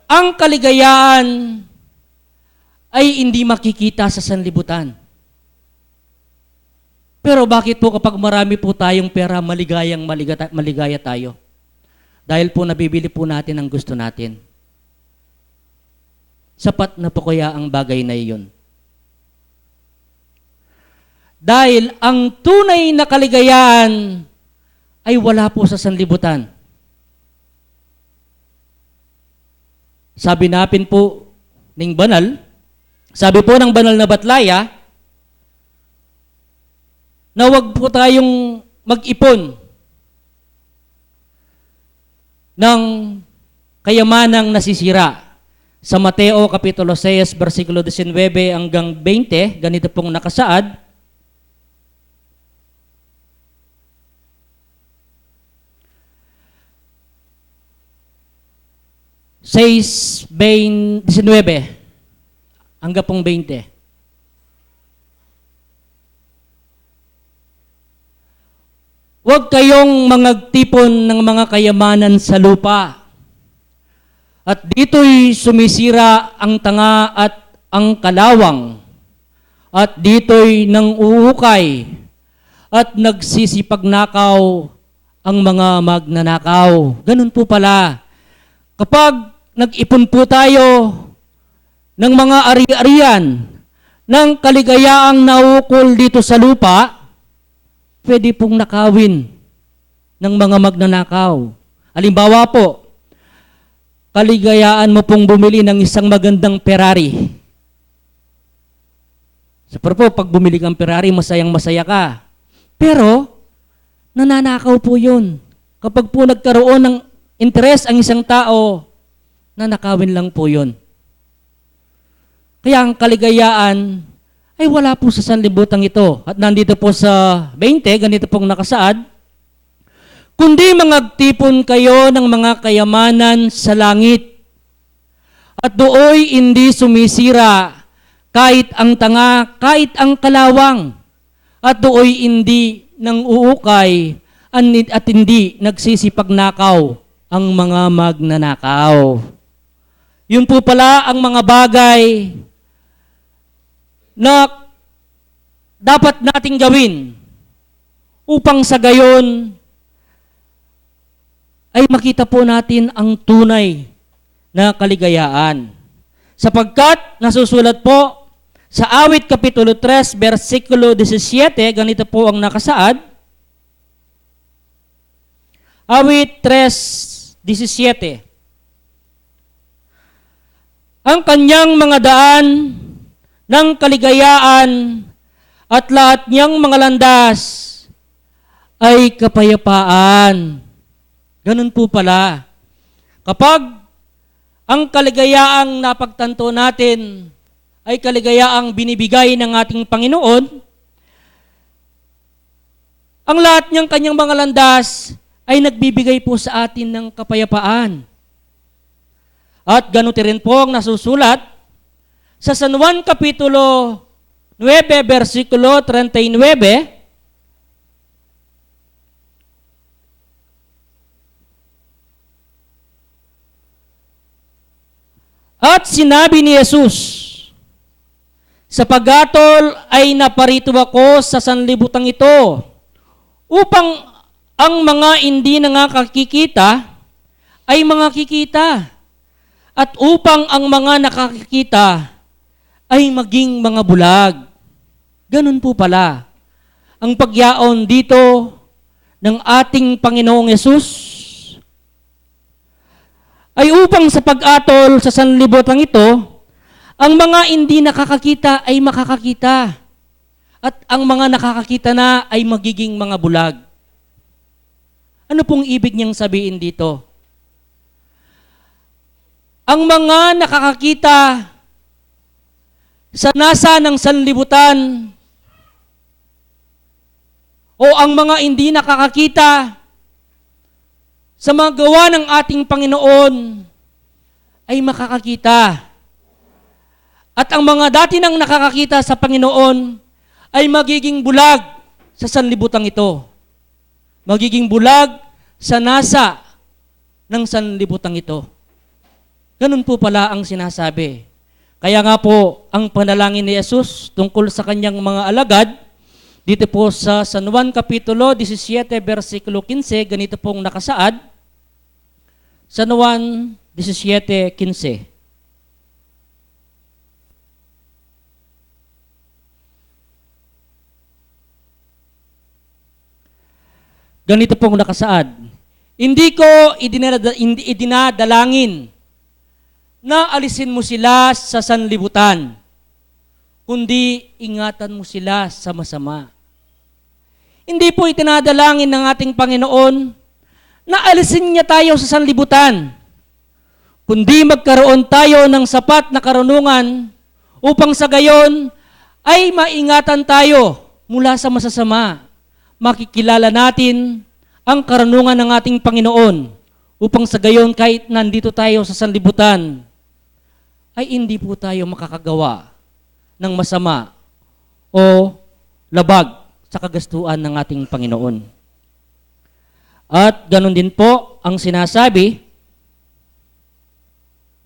ang kaligayaan ay hindi makikita sa sanlibutan. Pero bakit po kapag marami po tayong pera, maligaya tayo? Dahil po nabibili po natin ang gusto natin. Sapat na po kaya ang bagay na iyon? Dahil ang tunay na kaligayaan ay wala po sa sanlibutan. Sabi natin po ng banal, sabi po ng banal na batlaya, na huwag po tayong mag-ipon ng kayamanang nasisira. Sa Mateo Kapitulo 6, versikulo 19 hanggang 20, ganito pong nakasaad, says 19 hanggang pong 20. Huwag kayong magtipon ng mga kayamanan sa lupa. At dito'y sumisira ang tanga at ang kalawang. At dito'y nanguhukay at nagsisipagnakaw ang mga magnanakaw. Ganun po pala. Kapag nag-ipon po tayo ng mga ari-arian, ng kaligayaang naukol dito sa lupa, pwede pong nakawin ng mga magnanakaw. Halimbawa po, kaligayaan mo pong bumili ng isang magandang Ferrari. Sa po, pag bumili kang Ferrari, masayang-masaya ka. Pero, nananakaw po yun. Kapag po nagkaroon ng interes ang isang tao, nanakawin lang po yun. Kaya ang kaligayaan ay wala po sa sanlibutan ito. At nandito po sa 20, ganito pong nakasaad, kundi magtipon kayo ng mga kayamanan sa langit, at dooy hindi sumisira, kahit ang tanga, kahit ang kalawang, at dooy hindi nang uukay, at hindi nagsisipagnakaw ang mga magnanakaw. Yun po pala ang mga bagay na dapat nating gawin upang sa gayon ay makita po natin ang tunay na kaligayaan. Sapagkat nasusulat po sa Awit Kapitulo 3, versikulo 17, ganito po ang nakasaad. Awit 3:17. Ang kanyang mga daan ng kaligayaan at lahat niyang mga landas ay kapayapaan. Ganun po pala. Kapag ang kaligayaang napagtanto natin ay kaligayaang binibigay ng ating Panginoon, ang lahat niyang kanyang mga landas ay nagbibigay po sa atin ng kapayapaan. At ganun rin po ang nasusulat sa San Juan Kapitulo 9, versikulo 39, at sinabi ni Jesus, sa paghatol ay naparito ako sa sanlibutan ito upang ang mga hindi nakakikita ay mga kikita, at upang ang mga nakakikita ay maging mga bulag. Ganun po pala ang pagyaon dito ng ating Panginoong Yesus ay upang sa pag-atol sa sanlibutan ito, ang mga hindi nakakakita ay makakakita, at ang mga nakakakita na ay magiging mga bulag. Ano pong ibig niyang sabihin dito? Ang mga nakakakita sa nasa ng sanlibutan o ang mga hindi nakakakita sa mga gawa ng ating Panginoon ay makakakita. At ang mga dati nang nakakakita sa Panginoon ay magiging bulag sa sanlibutan ito. Magiging bulag sa nasa ng sanlibutan ito. Ganun po pala ang sinasabi. Kaya nga po, ang panalangin ni Jesus tungkol sa kanyang mga alagad, dito po sa San Juan Kapitulo 17, versikulo 15, ganito pong nakasaad. San Juan 17:15. Ganito pong nakasaad. Hindi ko idinadalangin na alisin mo sila sa sanlibutan, kundi ingatan mo sila sa masama. Hindi po itinadalangin ng ating Panginoon na alisin niya tayo sa sanlibutan, kundi magkaroon tayo ng sapat na karunungan upang sa gayon ay maingatan tayo mula sa masasama. Makikilala natin ang karunungan ng ating Panginoon upang sa gayon kahit nandito tayo sa sanlibutan, ay hindi po tayo makakagawa ng masama o labag sa kagastuan ng ating Panginoon. At ganun din po ang sinasabi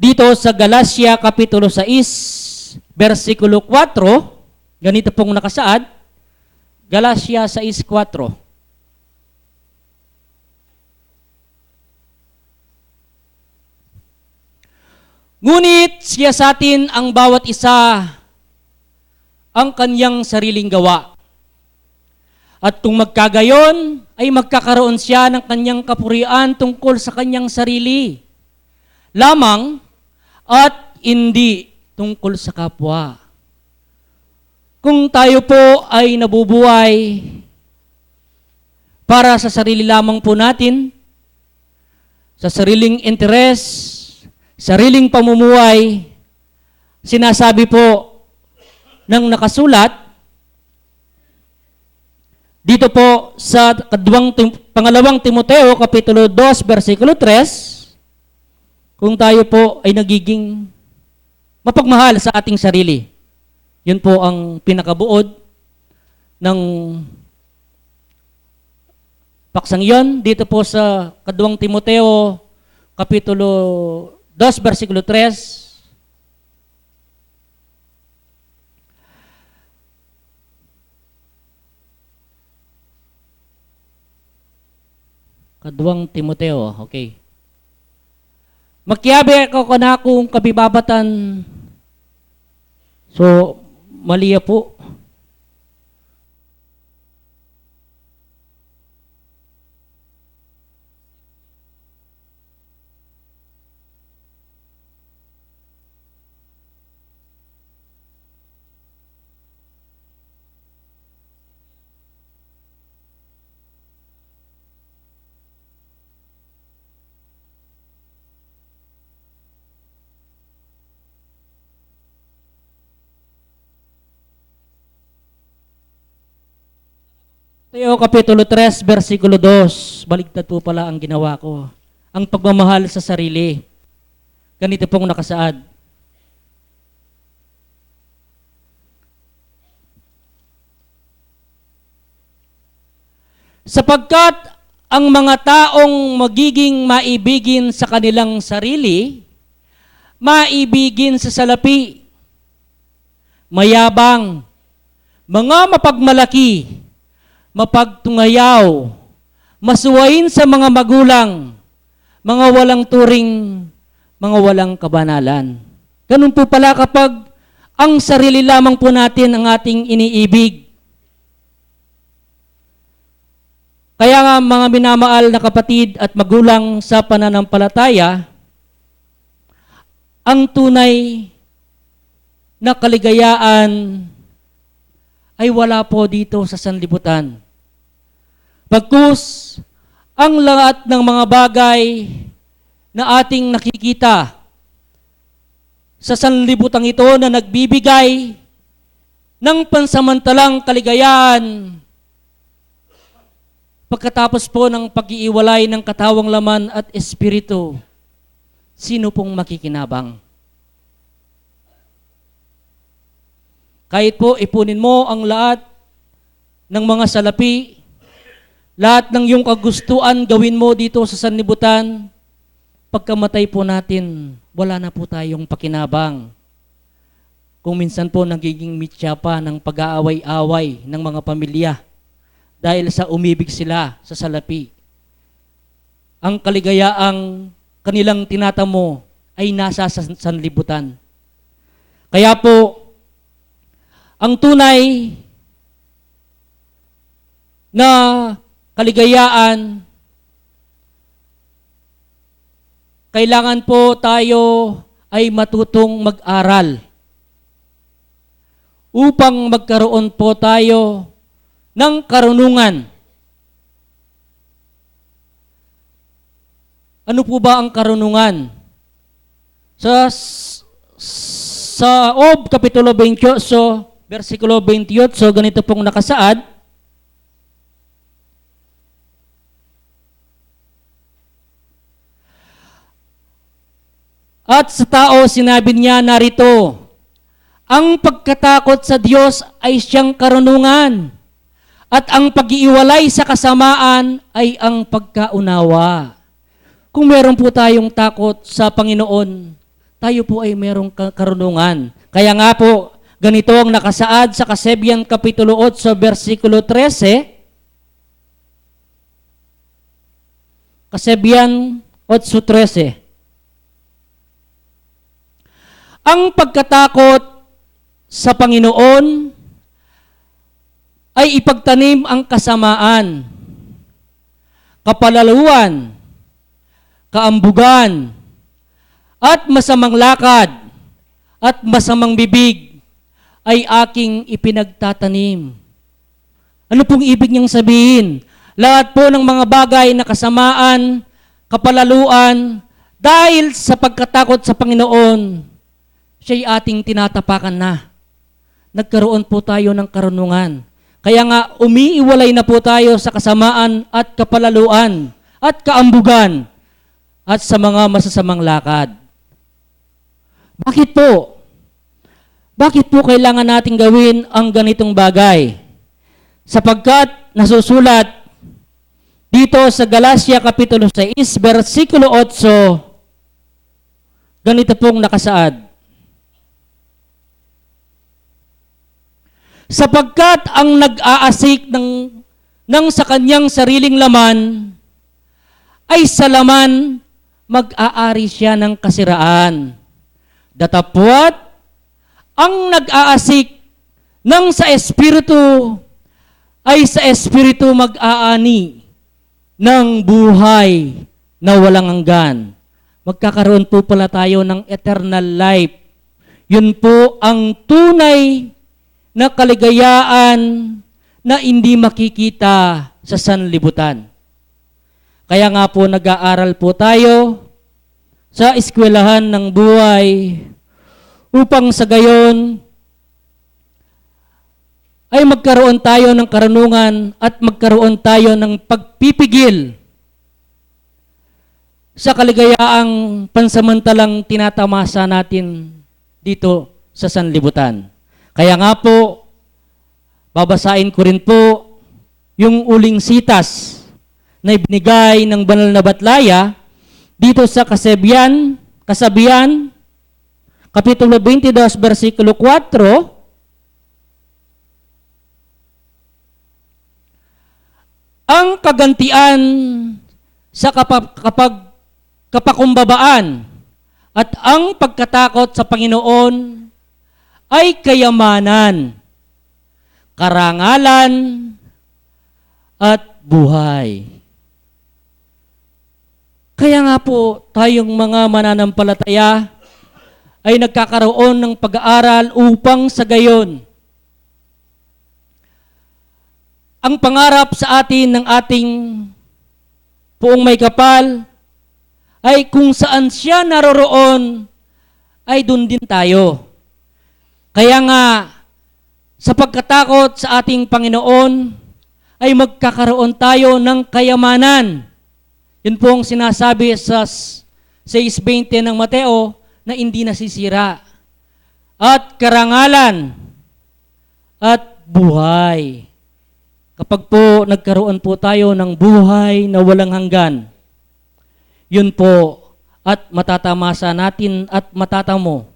dito sa Galacia Kapitulo 6, versikulo 4, ganito pong nakasaad, Galacia 6:4. Ngunit siya sa atin ang bawat isa ang kanyang sariling gawa. At kung magkagayon, ay magkakaroon siya ng kanyang kapurian tungkol sa kanyang sarili lamang at hindi tungkol sa kapwa. Kung tayo po ay nabubuhay para sa sarili lamang po natin, sa sariling interes, sariling pamumuhay. Sinasabi po ng nakasulat dito po sa pangalawang Timoteo, Kapitulo 2, versikulo 3, kung tayo po ay nagiging mapagmahal sa ating sarili. Yun po ang pinakabuod ng paksang yon dito po sa 2 Timoteo, Kapitulo 2, versikulo 3. Kaduang Timoteo, okay. Magkiyabi ako na kung kabibabatan. So, maliya po. Mateo Kapitulo 3, versikulo 2. Baligtad po pala ang ginawa ko. Ang pagmamahal sa sarili. Ganito pong nakasaad. Sapagkat ang mga taong magiging maibigin sa kanilang sarili, maibigin sa salapi, mayabang, mga mapagmalaki, mapagtungayaw, masuwain sa mga magulang, mga walang turing, mga walang kabanalan. Ganun po pala kapag ang sarili lamang po natin ang ating iniibig. Kaya nga mga minamahal na kapatid at magulang sa pananampalataya, ang tunay na kaligayaan ay wala po dito sa sanlibutan. Pagkus, ang lahat ng mga bagay na ating nakikita sa sanlibutang ito na nagbibigay ng pansamantalang kaligayahan pagkatapos po ng pag-iiwalay ng katawang laman at espiritu, sino pong makikinabang? Kahit po ipunin mo ang lahat ng mga salapi, lahat ng iyong kagustuhan gawin mo dito sa sanlibutan, pagkamatay po natin, wala na po tayong pakinabang. Kung minsan po nagiging mitya pa ng pag-aaway-away ng mga pamilya dahil sa umibig sila sa salapi. Ang kaligayaang kanilang tinatamo ay nasa sanlibutan. Kaya po, ang tunay na kaligayaan, kailangan po tayo ay matutong mag-aral upang magkaroon po tayo ng karunungan. Ano po ba ang karunungan? Sa Job, Kapitulo 28, versikulo 28, ganito pong nakasaad, at sa tao sinabi niya narito, ang pagkatakot sa Diyos ay siyang karunungan, at ang pag-iiwalay sa kasamaan ay ang pagkaunawa. Kung meron po tayong takot sa Panginoon, tayo po ay merong karunungan. Kaya nga po, ganito ang nakasaad sa Kasebian Kapitulo 8, versikulo 13. Kasebian 8:13. Ang pagkatakot sa Panginoon ay ipagtanim ang kasamaan, kapalaluan, kaambugan, at masamang lakad, at masamang bibig ay aking ipinagtatanim. Ano pong ibig niyang sabihin? lahat po ng mga bagay na kasamaan, kapalaluan, dahil sa pagkatakot sa Panginoon, siya'y ating tinatapakan na. Nagkaroon po tayo ng karunungan. Kaya nga, umiiwalay na po tayo sa kasamaan at kapalaluan at kaambugan at sa mga masasamang lakad. Bakit po? Bakit po kailangan nating gawin ang ganitong bagay? Sapagkat nasusulat dito sa Galacia Kapitulo 6, versikulo 8, ganito pong nakasaad. Sapagkat ang nag-aasik ng sa kanyang sariling laman, ay sa laman mag-aari siya ng kasiraan. Datapwat, ang nag-aasik ng sa Espiritu, ay sa Espiritu mag-aani ng buhay na walang hanggan. Magkakaroon po pala tayo ng eternal life. Yun po ang tunay na kaligayaan na hindi makikita sa sanlibutan. Kaya nga po nag-aaral po tayo sa eskwelahan ng buhay upang sa gayon ay magkaroon tayo ng karunungan at magkaroon tayo ng pagpipigil sa kaligayaang pansamantalang tinatamasa natin dito sa sanlibutan. Kaya nga po, babasahin ko rin po yung uling sitas na ibinigay ng banal na Batlaya dito sa Kasabihan, Kapitulo 22, versikulo 4, ang kagantian sa kapakumbabaan at ang pagkatakot sa Panginoon ay kayamanan, karangalan, at buhay. Kaya nga po tayong mga mananampalataya ay nagkakaroon ng pag-aaral upang sa gayon ang pangarap sa atin ng ating Poong May Kapal ay kung saan siya naroroon ay doon din tayo. Kaya nga sa pagkatakot sa ating Panginoon ay magkakaroon tayo ng kayamanan. Yun po ang sinasabi sa 6:20 ng Mateo na hindi nasisira. At karangalan at buhay. Kapag po nagkaroon po tayo ng buhay na walang hanggan, yun po at matatamasa natin at matatamo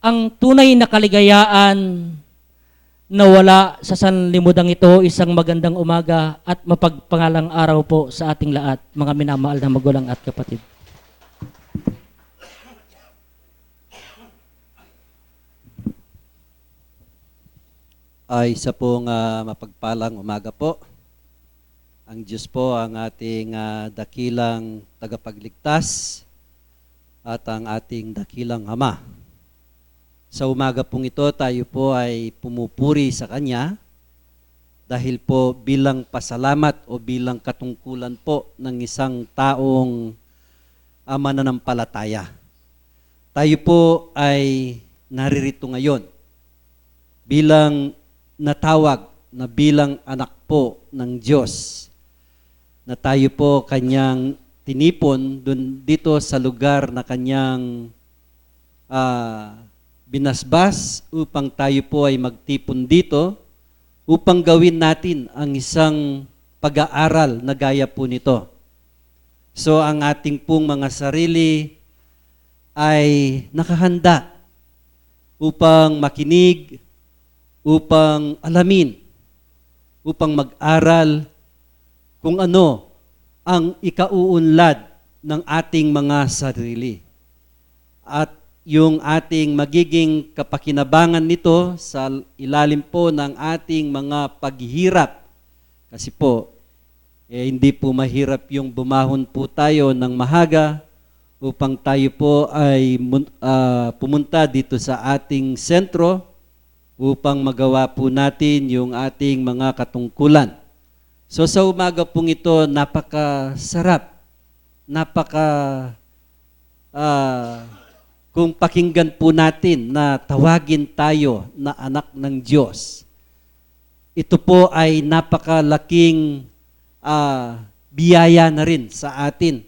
ang tunay na kaligayaan na wala sa sanlimudang ito. Isang magandang umaga at mapagpangalang araw po sa ating lahat, mga minamahal na magulang at kapatid. Ay isa pong mapagpalang umaga po. Ang Diyos po ang ating dakilang tagapagligtas at ang ating dakilang Ama. Sa umaga pong ito, tayo po ay pumupuri sa Kanya dahil po bilang pasalamat o bilang katungkulan po ng isang taong mananampalataya. Tayo po ay naririto ngayon bilang natawag na bilang anak po ng Diyos, na tayo po Kanyang tinipon dito sa lugar na Kanyang binasbas upang tayo po ay magtipon dito upang gawin natin ang isang pag-aaral na gaya po nito. So ang ating pong mga sarili ay nakahanda upang makinig, upang alamin, upang mag-aral kung ano ang ikauunlad ng ating mga sarili. At yung ating magiging kapakinabangan nito sa ilalim po ng ating mga paghihirap. Kasi po, hindi po mahirap yung bumahon po tayo ng mahaga upang tayo po ay pumunta dito sa ating sentro upang magawa po natin yung ating mga katungkulan. So sa umaga pong ito, napakasarap, napaka kung pakinggan po natin na tawagin tayo na anak ng Diyos. Ito po ay napakalaking biyaya na rin sa atin,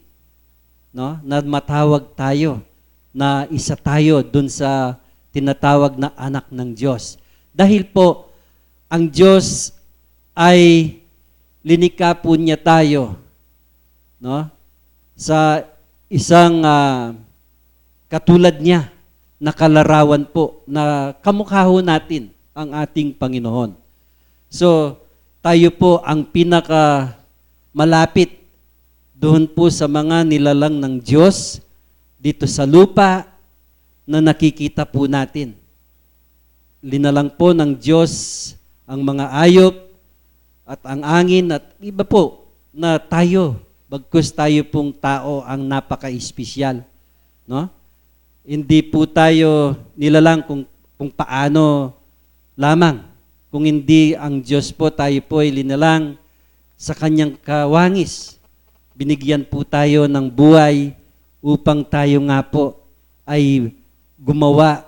no? Na matawag tayo, na isa tayo dun sa tinatawag na anak ng Diyos. Dahil po, ang Diyos ay linikha po niya tayo, no? Sa isang katulad niya na kalarawan po na kamukha ho natin ang ating Panginoon. So, tayo po ang pinaka malapit doon po sa mga nilalang ng Diyos dito sa lupa na nakikita po natin. Linalang po ng Diyos ang mga ayop at ang angin at iba po na tayo, bagkus tayo pong tao ang napaka-espesyal, no? Hindi po tayo nilalang kung paano lamang. Kung hindi ang Diyos po, tayo po ay linalang sa kanyang kawangis. Binigyan po tayo ng buhay upang tayo nga po ay gumawa,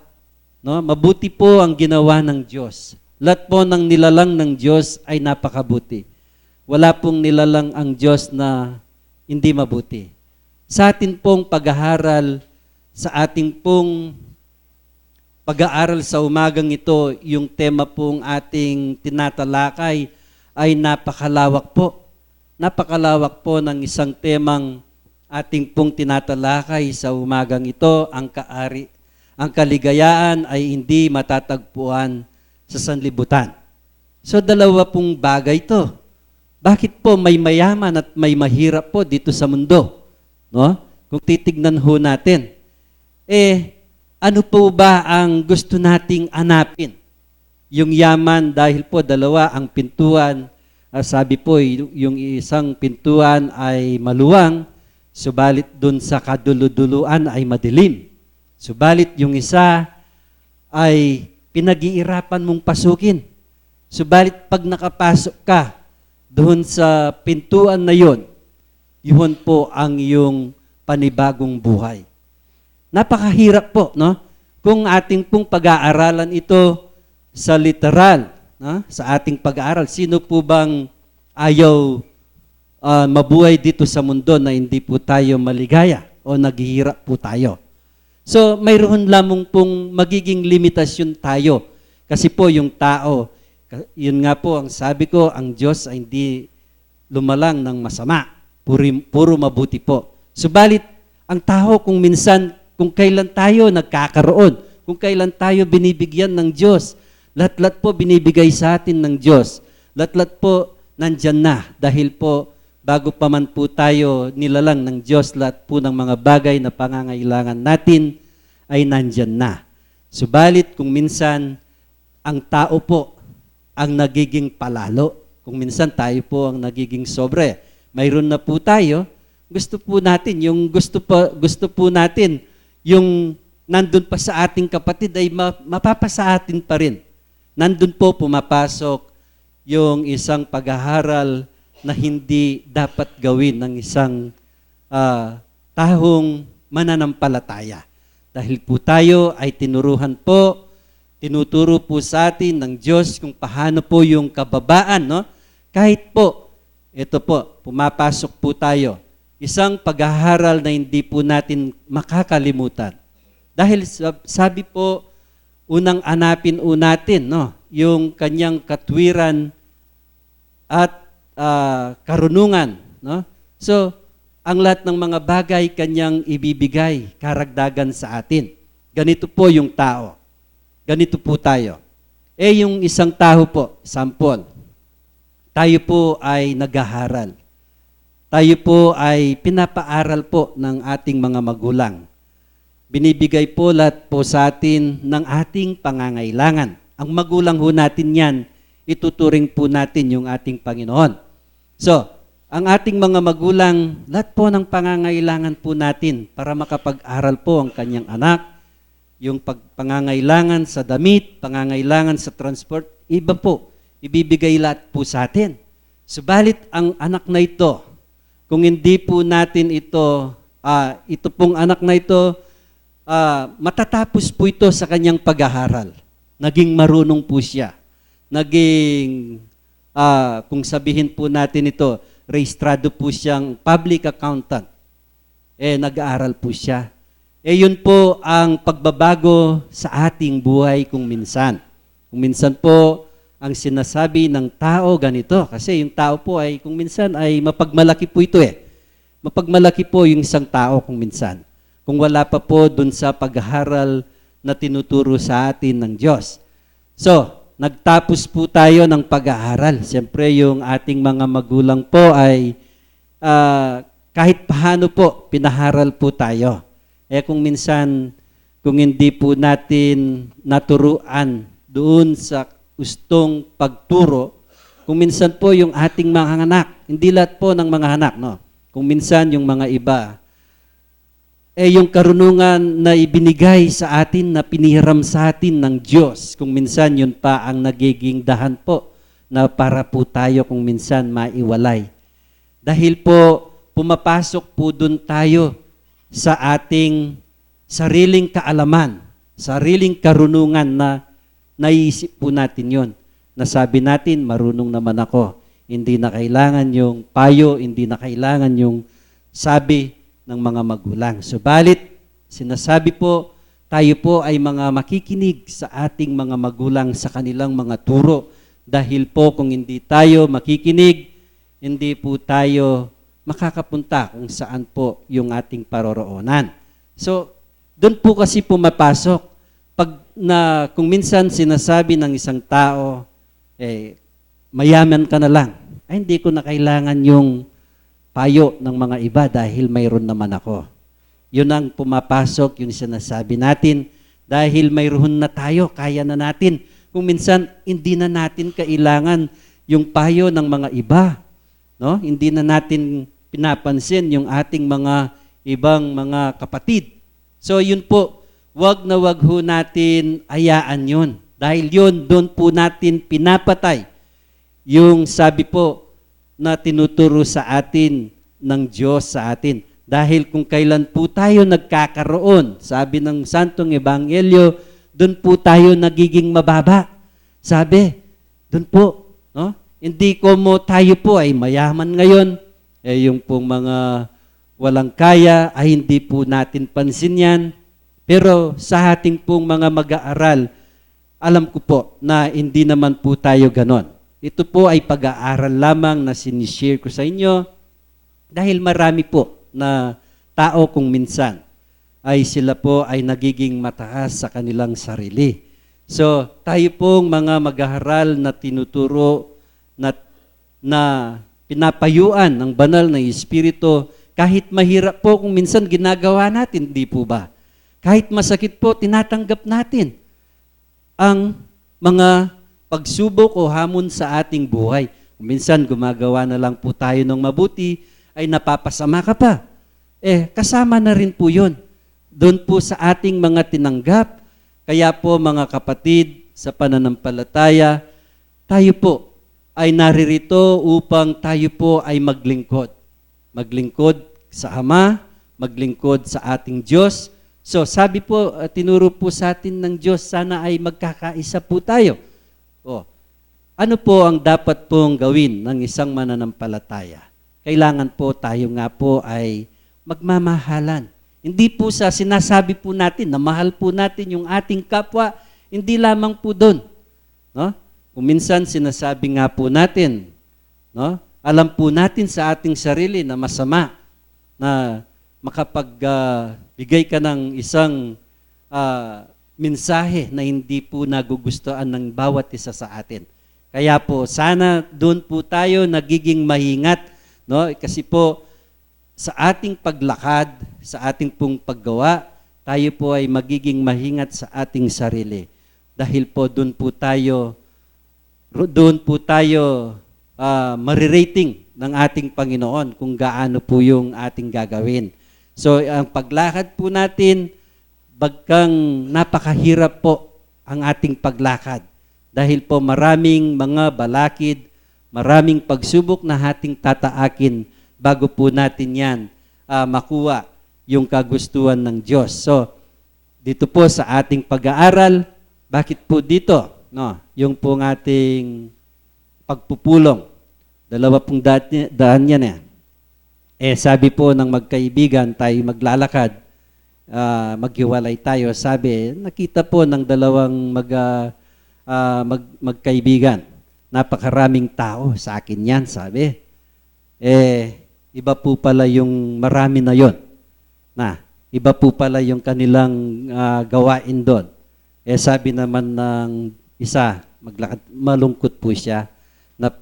no? Mabuti po ang ginawa ng Diyos. Lahat po ng nilalang ng Diyos ay napakabuti. Wala pong nilalang ang Diyos na hindi mabuti. Sa atin pong pag-aaral, sa ating pong pag-aaral sa umagang ito, yung tema pong ating tinatalakay ay napakalawak po. Napakalawak po ng isang temang ating pong tinatalakay sa umagang ito, ang kaligayaan ay hindi matatagpuan sa sanlibutan. So dalawa pong bagay ito. Bakit po may mayaman at may mahirap po dito sa mundo? No? Kung titignan ho natin, ano po ba ang gusto nating anapin? Yung yaman, dahil po dalawa ang pintuan, sabi po yung isang pintuan ay maluwang, subalit dun sa kaduluduluan ay madilim. Subalit yung isa ay pinag-iirapan mong pasukin. Subalit pag nakapasok ka doon sa pintuan na yon, yun po ang iyong panibagong buhay. Napakahirap po, no? Kung ating pong pag-aaralan ito sa literal, no? Sa ating pag-aaral, sino po bang ayaw mabuhay dito sa mundo na hindi po tayo maligaya o naghihirap po tayo? So, mayroon lamang pong magiging limitasyon tayo. Kasi po yung tao, yun nga po ang sabi ko, ang Diyos ay hindi lumalang ng masama. Puro mabuti po. Subalit, ang tao kung minsan, kung kailan tayo nagkakaroon, kung kailan tayo binibigyan ng Diyos, lahat-lahat po binibigay sa atin ng Diyos. Lahat-lahat po nandyan na dahil po bago pa man po tayo nilalang ng Diyos, lahat po ng mga bagay na pangangailangan natin ay nandyan na. Subalit kung minsan ang tao po ang nagiging palalo, kung minsan tayo po ang nagiging sobre. Mayroon na po tayo, gusto po natin yung nandun pa sa ating kapatid ay mapapasa atin pa rin. Nandun po pumapasok yung isang pag-aaral na hindi dapat gawin ng isang tahong mananampalataya. Dahil po tayo ay tinuturo po sa atin ng Diyos kung paano po yung kababaan, no? Kahit po, ito po, pumapasok po tayo. Isang pag-aaral na hindi po natin makakalimutan. Dahil sabi po, unang anapin natin, no? Yung kanyang katwiran at karunungan, no? So, ang lahat ng mga bagay kanyang ibibigay, karagdagan sa atin. Ganito po yung tao. Ganito po tayo. Yung isang tao po, sample, tayo po ay nag-aaral. Tayo po ay pinapaaral po ng ating mga magulang. Binibigay po lahat po sa atin ng ating pangangailangan. Ang magulang ho natin yan, ituturing po natin yung ating Panginoon. So, ang ating mga magulang, lahat po ng pangangailangan po natin para makapag-aral po ang kanyang anak, yung pangangailangan sa damit, pangangailangan sa transport, iba po, ibibigay lahat po sa atin. Subalit ang anak na ito, kung hindi po natin ito pong anak na ito, matatapos po ito sa kanyang pag-aaral. Naging marunong po siya. Naging, kung sabihin po natin ito, rehistrado po siyang public accountant. Nag-aaral po siya. Yun po ang pagbabago sa ating buhay kung minsan. Kung minsan po, ang sinasabi ng tao ganito. Kasi yung tao po ay kung minsan ay mapagmalaki po ito Mapagmalaki po yung isang tao kung minsan. Kung wala pa po dun sa pag-aaral na tinuturo sa atin ng Diyos. So, nagtapos po tayo ng pag-aaral. Siyempre, yung ating mga magulang po ay kahit paano po, pinaharal po tayo. Kung minsan, kung hindi po natin naturuan doon sa gustong pagturo, kung minsan po yung ating mga anak, hindi lahat po ng mga anak, no? Kung minsan yung mga iba, yung karunungan na ibinigay sa atin, na pinihiram sa atin ng Diyos, kung minsan yun pa ang nagiging dahan po na para po tayo kung minsan maiwalay. Dahil po, pumapasok po dun tayo sa ating sariling kaalaman, sariling karunungan na naisip po natin yon. Nasabi natin, marunong naman ako. Hindi na kailangan yung payo, hindi na kailangan yung sabi ng mga magulang. Subalit, sinasabi po, tayo po ay mga makikinig sa ating mga magulang sa kanilang mga turo. Dahil po kung hindi tayo makikinig, hindi po tayo makakapunta kung saan po yung ating paroroonan. So, doon po kasi pumapasok. Kung minsan sinasabi ng isang tao, mayaman ka na lang. Ay, hindi ko na kailangan yung payo ng mga iba dahil mayroon naman ako. Yun ang pumapasok, yung sinasabi natin, dahil mayroon na tayo, kaya na natin. Kung minsan, hindi na natin kailangan yung payo ng mga iba. No? Hindi na natin pinapansin yung ating mga ibang mga kapatid. So yun po, wag na wag ho natin ayaan yun. Dahil yun, doon po natin pinapatay yung sabi po na tinuturo sa atin ng Diyos sa atin. Dahil kung kailan po tayo nagkakaroon, sabi ng Santong Ebanghelyo, doon po tayo nagiging mababa. Sabi, doon po, no? Hindi ko mo tayo po ay mayaman ngayon, yung pong mga walang kaya ay hindi po natin pansin yan. Pero sa ating pong mga mag-aaral, alam ko po na hindi naman po tayo ganon. Ito po ay pag-aaral lamang na sinishare ko sa inyo dahil marami po na tao kung minsan ay sila po ay nagiging mataas sa kanilang sarili. So, tayo pong mga mag-aaral na tinuturo na pinapayuan ng banal na Espiritu, kahit mahirap po kung minsan ginagawa natin, di po ba? Kahit masakit po, tinatanggap natin ang mga pagsubok o hamon sa ating buhay. Minsan gumagawa na lang po tayo ng mabuti, ay napapasama ka pa. Kasama na rin po yun. Doon po sa ating mga tinanggap. Kaya po mga kapatid, sa pananampalataya, tayo po ay naririto upang tayo po ay maglingkod. Maglingkod sa Ama, maglingkod sa ating Diyos. So sabi po, tinuro po sa atin ng Diyos, sana ay magkakaisa po tayo. Ano po ang dapat pong gawin ng isang mananampalataya? Kailangan po tayo nga po ay magmamahalan. Hindi po sa sinasabi po natin na mahal po natin yung ating kapwa, hindi lamang po doon. No? Kung minsan sinasabi nga po natin, no? Alam po natin sa ating sarili na masama na makapagbigay ka ng isang mensahe na hindi po nagugustuhan ng bawat isa sa atin. Kaya po, sana doon po tayo nagiging mahingat, no? Kasi po, sa ating paglakad, sa ating pong paggawa, tayo po ay magiging mahingat sa ating sarili. Dahil po doon po tayo marirating ng ating Panginoon kung gaano po yung ating gagawin. So, ang paglakad po natin, bagkang napakahirap po ang ating paglakad. Dahil po maraming mga balakid, Maraming pagsubok na ating tataakin bago po natin yan makuha yung kagustuhan ng Diyos. So, dito po sa ating pag-aaral, bakit po dito? No, yung pong ating pagpupulong. Dalawa pong daan yan eh. Sabi po ng magkaibigan, tayo maglalakad, maghiwalay tayo. Sabi, nakita po ng dalawang magkaibigan. Napakaraming tao sa akin yan, sabi. Iba po pala yung marami na yon. Iba po pala yung kanilang gawain doon. Sabi naman ng isa, malungkot po siya.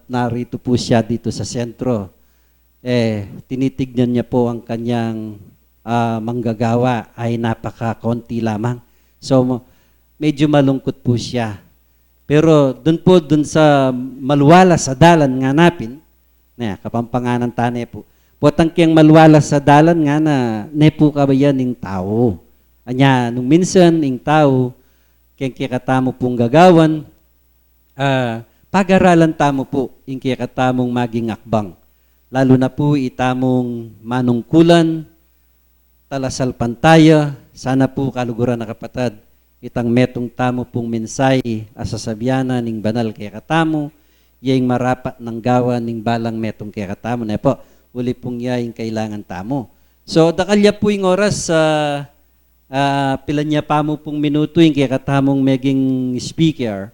Narito po siya dito sa sentro. Tinitignan niya po ang kanyang manggagawa ay napaka-konti lamang. So, medyo malungkot po siya. Pero doon sa maluwala sa dalan nga napin, kapampanganan tane po, potang kiyang maluwala sa dalan nga na nepo ka ba yan ng tao. Anya, nung minsan, ng tao, kiyang kikatamo pong gagawan, pag-aralan tamo po, yung kikatamong maging akbang. Lalo na po itamong manungkulan, talasal pantaya, sana po kaluguran na kapatid, itang metong tamo pong mensay asasabyanan ning banal kay katamo, yaing marapat ng gawa ning balang metong kay katamo. Na po, uli pong yaing kailangan tamo. So, dakalya po yung oras sa pilan niya pa mo pong minuto yung kay katamong maging speaker.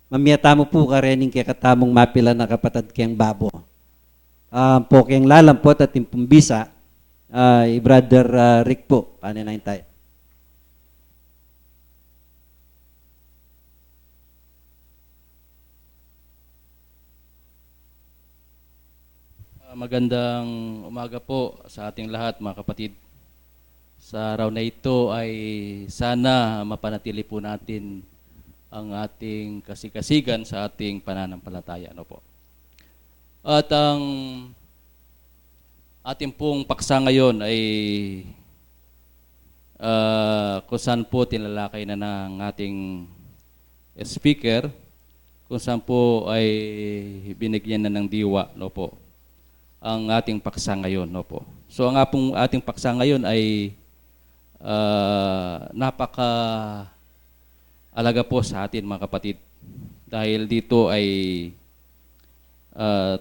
Mamiyata mo po ka rin yung kay katamong mapila na kapatid kayang babo. Po kayang lalampot at yung pumbisa, Brother Rick po, paano na tayo? Magandang umaga po sa ating lahat, mga kapatid. Sa araw na ito ay sana mapanatili po natin ang ating kasikasigan sa ating pananampalataya. Ano po? At ang ating pong paksa ngayon ay kung saan po tinalakay na ng ating speaker, kung saan po ay binigyan na ng diwa, no po, ang ating paksa ngayon, no po. So ang ating paksa ngayon ay napaka-alaga po sa atin, mga kapatid. Dahil dito ay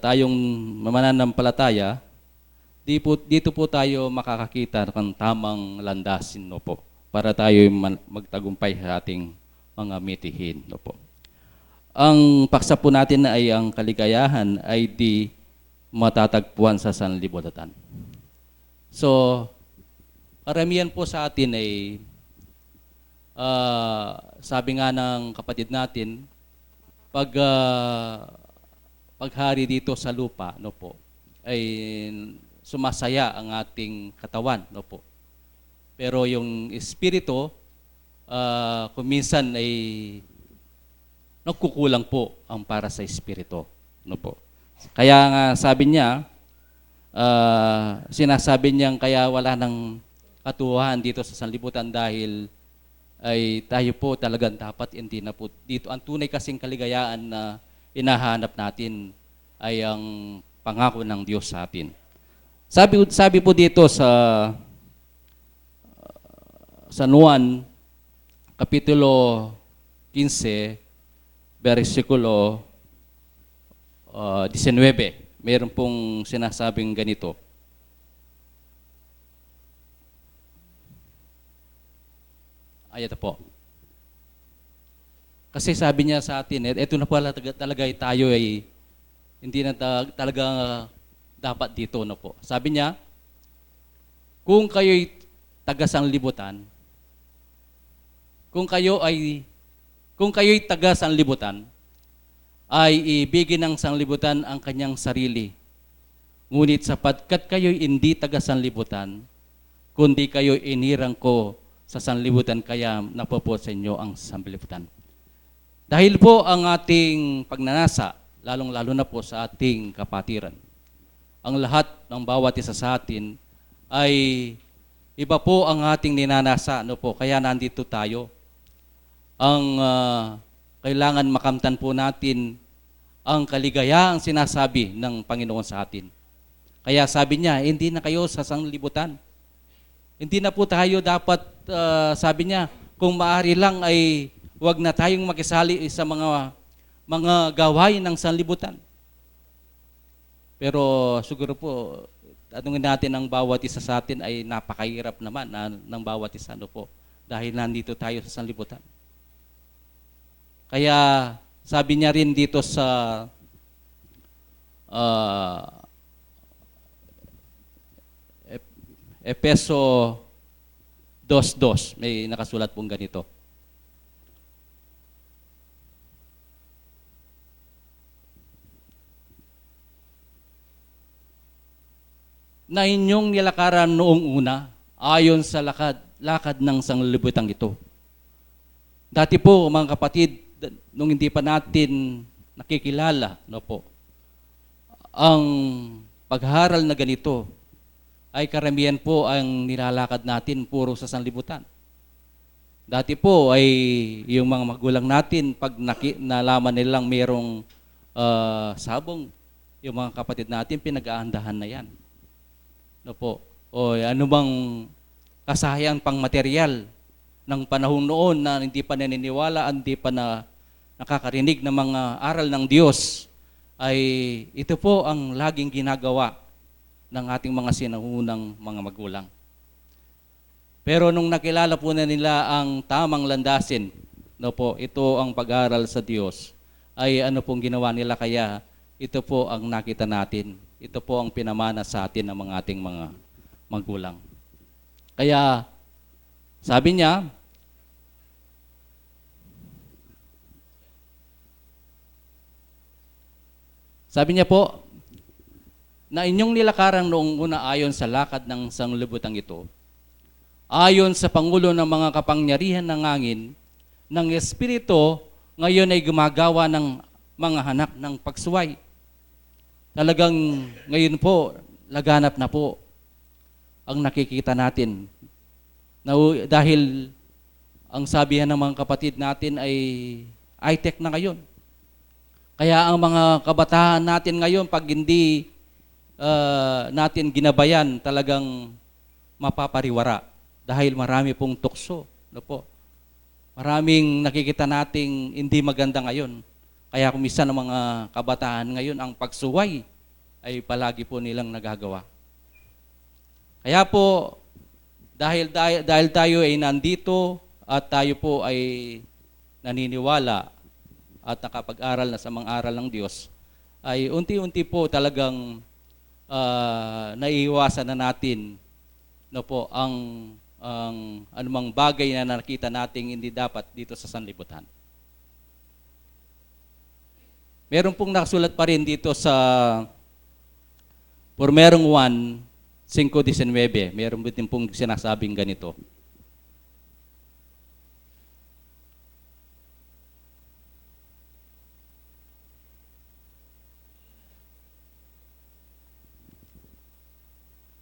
tayong mananampalataya, dito po tayo makakakita ng tamang landasin, no po, para tayo magtagumpay sa ating mga mitihin, no po. Ang paksa po natin ay ang kaligayahan ay di matatagpuan sa sanlibutan. So, karamihan po sa atin ay sabi nga ng kapatid natin, paghari dito sa lupa, no po, ay sumasaya ang ating katawan, no po. Pero yung espiritu, kung minsan ay nagkukulang po ang para sa espiritu, no po. Kaya nga sabi niya, sinasabi niyang kaya wala ng katuwahan dito sa sanlibutan dahil ay tayo po talagang dapat hindi na po dito. Ang tunay kasing kaligayaan na hinahanap natin ay ang pangako ng Diyos sa atin. Sabi po dito sa San Juan, Kapitulo 15, versikulo 19, mayroon pong sinasabing ganito. Ayun po. Kasi sabi niya sa atin, eto na pala talaga tayo ay hindi na talaga dapat dito na po. Sabi niya, kung kayo'y taga-sanlibutan, kung kayo'y taga-sanlibutan, ay ibigin ng sanlibutan ang kanyang sarili. Ngunit sapagkat kayo'y hindi taga-sanlibutan, kundi kayo'y inirang ko sa sanlibutan, kaya napopo sa inyo ang sanlibutan. Dahil po ang ating pagnanasa, lalong-lalo na po sa ating kapatiran, ang lahat ng bawat isa sa atin ay iba po ang ating ninanasa, no po, kaya nandito tayo. Ang kailangan makamtan po natin ang kaligayahan sinasabi ng Panginoon sa atin. Kaya sabi niya, hindi na kayo sa sanglibutan. Hindi na po tayo dapat, sabi niya, kung maaari lang ay huwag na tayong makisali sa mga gawain ng sanlibutan. Pero siguro po, tanungin natin ang bawat isa sa atin ay napakahirap naman ng bawat isa po dahil nandito tayo sa sanlibutan. Kaya sabi niya rin dito sa Efeso 2:2, may nakasulat pong ganito. Na inyong nilakaran noong una ayon sa lakad ng sanglibutan ito. Dati po, mga kapatid, nung hindi pa natin nakikilala, ang pagharal na ganito ay karamihan po ang nilalakad natin puro sa sanlibutan. Dati po ay yung mga magulang natin, pag nalaman nilang mayroong sabong, yung mga kapatid natin, pinag-aandahan na yan. O ano bang kasahayang pang material ng panahon noon na hindi pa naniniwala, hindi pa nakakarinig ng mga aral ng Diyos, ay ito po ang laging ginagawa ng ating mga sinaunang mga magulang. Pero nung nakilala po na nila ang tamang landasin, ito ang pag-aral sa Diyos, ay ano pong ginawa nila, kaya ito po ang nakita natin. Ito po ang pinamana sa atin ng mga ating mga magulang. Kaya sabi niya, po, na inyong nilakaran noong una ayon sa lakad ng sanglibutang ito, ayon sa pangulo ng mga kapangyarihan ng hangin, ng Espiritu, ngayon ay gumagawa ng mga hanak ng pagsuway. Talagang ngayon po, laganap na po ang nakikita natin. Dahil ang sabihan ng mga kapatid natin ay high-tech na ngayon. Kaya ang mga kabataan natin ngayon, pag hindi natin ginabayan, talagang mapapariwara. Dahil marami pong tukso. Maraming nakikita nating hindi maganda ngayon. Kaya kung minsan ng mga kabataan ngayon, ang pagsuway ay palagi po nilang nagagawa. Kaya po, dahil tayo ay nandito at tayo po ay naniniwala at nakapag-aral na sa mga aral ng Diyos, ay unti-unti po talagang naiiwasan na natin ang anumang bagay na nakita nating hindi dapat dito sa sanlibutan. Meron pong nakasulat pa rin dito sa Pormerong 1:5-19. Meron din pong sinasabing ganito.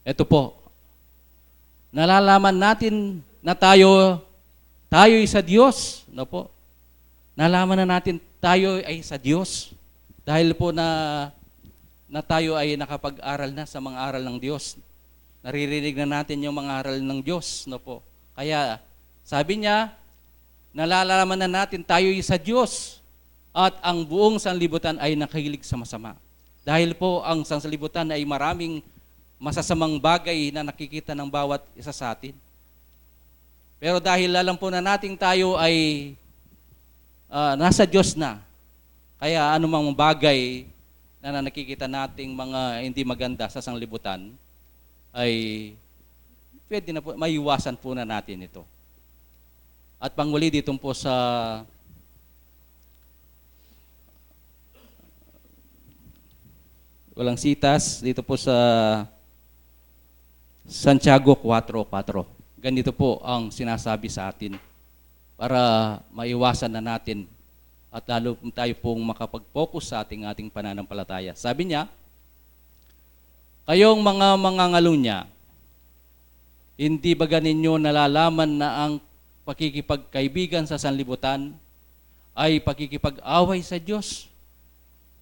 Ito po. Nalalaman natin na tayo ay sa Diyos. Nalaman na natin tayo ay sa Diyos dahil po na tayo ay nakapag-aral na sa mga aral ng Diyos. Naririnig na natin yung mga aral ng Diyos. Kaya sabi niya, nalalaman na natin tayo ay sa Diyos at ang buong sanlibutan ay nakahilig sa masama. Dahil po ang sanlibutan ay maraming masasamang bagay na nakikita ng bawat isa sa atin. Pero dahil alam po na natin tayo ay nasa Diyos na, kaya anumang bagay na nakikita nating mga hindi maganda sa sanglibutan, ay pwede na po, maiwasan po na natin ito. At panguli dito po sa walang sitas, dito po sa Santiago 4:4. Ganito po ang sinasabi sa atin para maiwasan na natin at lalo tayo pong makapag-focus sa ating pananampalataya. Sabi niya, kayong mga mangangalunya, hindi ba ninyo nalalaman na ang pakikipagkaibigan sa sanlibutan ay pakikipag-away sa Diyos?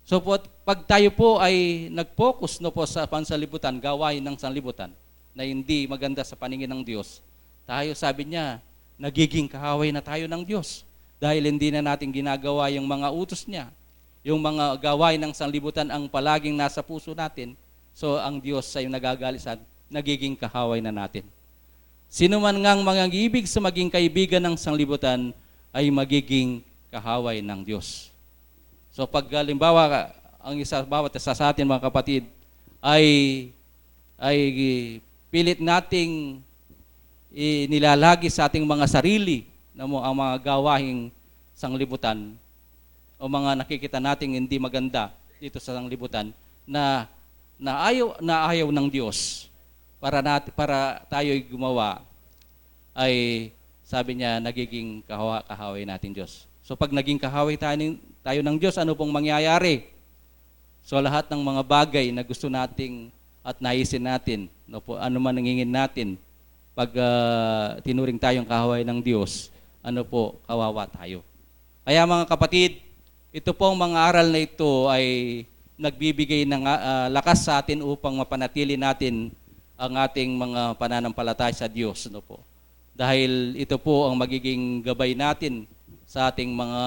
So pag tayo po ay nag-focus no po sa pansanlibutan, gawain ng sanlibutan na hindi maganda sa paningin ng Diyos, tayo sabi niya, nagiging kahaway na tayo ng Diyos dahil hindi na natin ginagawa yung mga utos niya. Yung mga gawain ng sanlibutan ang palaging nasa puso natin, so ang Diyos ay nagagalisan, nagiging kahaway na natin. Sino man ngang mangangibig sa maging kaibigan ng sanlibutan ay magiging kahaway ng Diyos. So pag halimbawa, ang bawat isa sa atin mga kapatid ay pilit nating nilalagi sa ating mga sarili na ang mga gawaing sanglibutan o mga nakikita nating hindi maganda dito sa sanglibutan na ayaw ng Diyos para tayo'y gumawa, ay sabi niya nagiging kahaway natin Diyos. So pag naging kahaway tayo ng Diyos, ano pong mangyayari? So lahat ng mga bagay na gusto nating at naisin natin, no po, ano man nangingin natin, pag tinuring tayong kahaway ng Diyos, ano po, kawawa tayo. Kaya mga kapatid, ito pong mga aral na ito ay nagbibigay ng lakas sa atin upang mapanatili natin ang ating mga pananampalataya sa Diyos, no po. Dahil ito po ang magiging gabay natin sa ating mga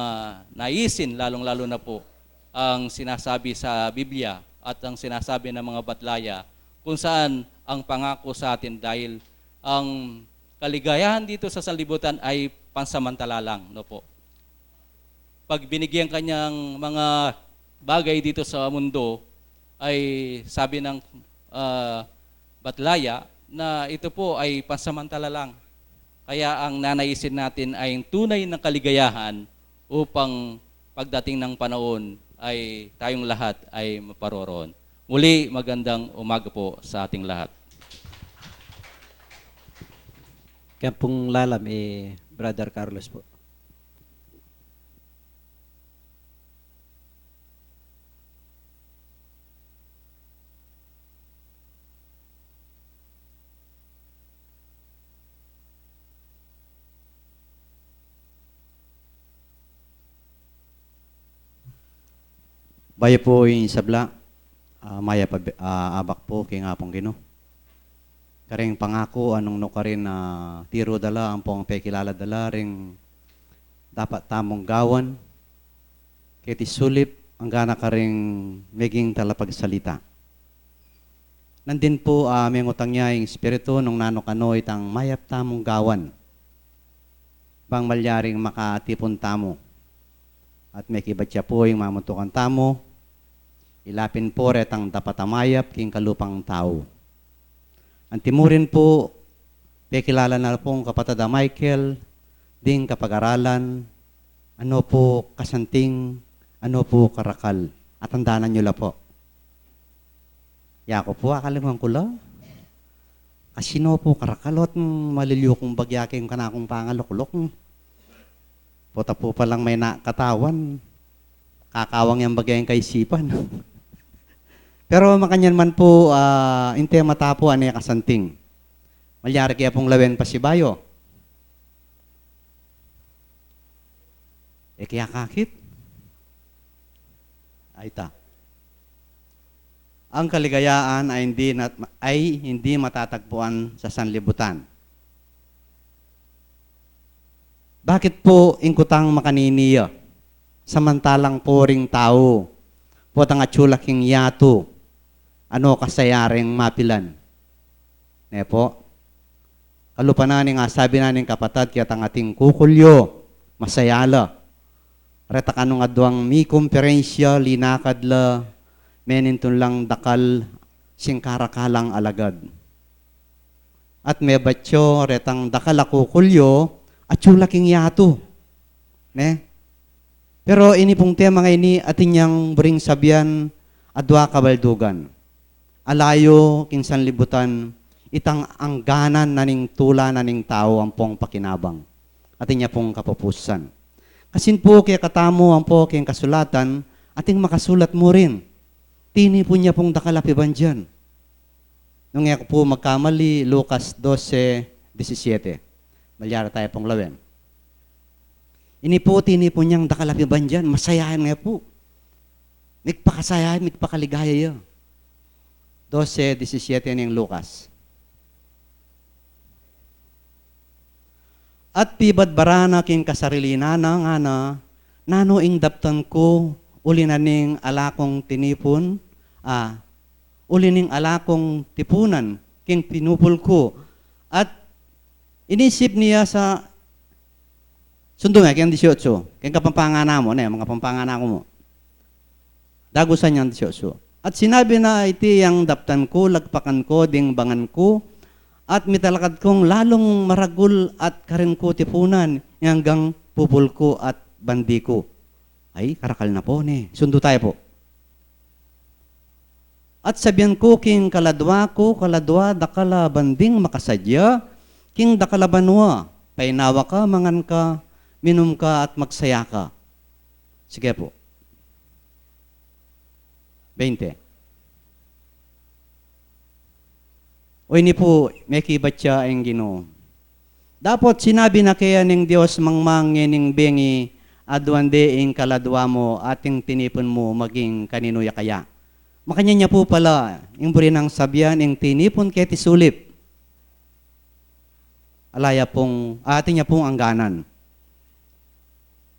naisin, lalong-lalo na po ang sinasabi sa Biblia at ang sinasabi ng mga batlaya kung saan ang pangako sa atin dahil ang kaligayahan dito sa sanlibutan ay pansamantala lang, no po. Pag binigyan kanyang mga bagay dito sa mundo, ay sabi ng batlaya na ito po ay pansamantala lang. Kaya ang nanaisin natin ay tunay na kaligayahan upang pagdating ng panahon ay tayong lahat ay maparoroon. Muli, magandang umaga po sa ating lahat. Kaya pong lalam, Brother Carlos po. Baya po yung sabla, maya pa abak po kay nga pong Gino. Karing pangako anong no karin na tiro dala ang pong pekilala dala ring dapat tamong gawan kay ti sulip ang gana karing meging talapagsalita. Nandin po may ngutang niya yung espiritu nung nanokano itang mayap tamong gawan bang malyaring makatipon tamo at may kibatya po yung mamuntukan tamo. Ilapin po retang dapat amayap king kalupang tao. Ang timurin po, pekilala na pong kapatada Michael, ding kapag-aralan, ano po kasanting, ano po karakal. At tandaanan nyo la po. Yako po, akalimutan ko la. Kasino po karakalot, maliliw kong bagyaking kanakong pangalukulok. Puta po palang may nakatawan, kakawang yung bagyang kaisipan. Pero makanyan man po, inte matapo ano yung kasanting. Malyari kaya pong lawen pa si Bayo. Kaya kakit. Ay ta. Ang kaligayaan ay hindi matatagpuan sa sanlibutan. Bakit po ingkutang makaniniya? Samantalang poring tao, potang atsulaking yato, ano kasayaring mapilan. Ne po, kalupananin nga sabi nanin kapatad, kaya tang ating kukulyo, masayala. Reta kanong adwang mi komperensya, linakadla, menintun lang dakal, singkarakalang alagad. At may batyo, retang dakal akukulyo, atsulaking yato. Ne? Pero ini pong tema nga ini atin niyang bring sabyan adwa kabaldugan. Alayo kinsan libutan itang angganan naning tula naning tao ang pong pakinabang. Atin niya pong kapupusan. Kasin po kaya katamo ang po kayang kasulatan, ating makasulat mo rin. Tini po niya pong dakalapiban dyan. Nung ako po magkamali, Lucas 12:17. Malyara tayo pong lawen. Ini po, tini po niyang dakalapiban dyan. Masayahan nga po. Migpakasaya, migpakaligaya yo. 12:17 ng Lucas. At pibadbarana king kasarilina nga na, nano ing daptan ko, uli na ning alakong tinipon, uli ning alakong tipunan, king pinupul ko. At inisip niya sa, sundo nga, kaya 18, kaya kapampangana mo, mga pampangana ko mo. Dagusan niya 18. At sinabi na iti yang daptan ko, lagpakan ko, dingbangan ko, at mitalakad kong lalong maragul at karin ko tipunan hanggang pupul ko at bandi ko. Ay, karakal na po ni. Sundo tayo po. At sabihan ko, king kaladwa ko, kaladwa, dakala banding makasadya, king dakala banwa, painawa ka, mangan ka, minum ka at magsaya ka. Sige po. 20. O ini po, may kibat siya ang Ginoo. Dapat sinabi na kaya ng Diyos mangmangining bengi adwande ing kaladwa mo ating tinipon mo maging kaninuya kaya. Makanya niya po pala, yung buri ng sabyan, yung tinipon kaya tisulip. Alaya pong, atin niya pong angganan.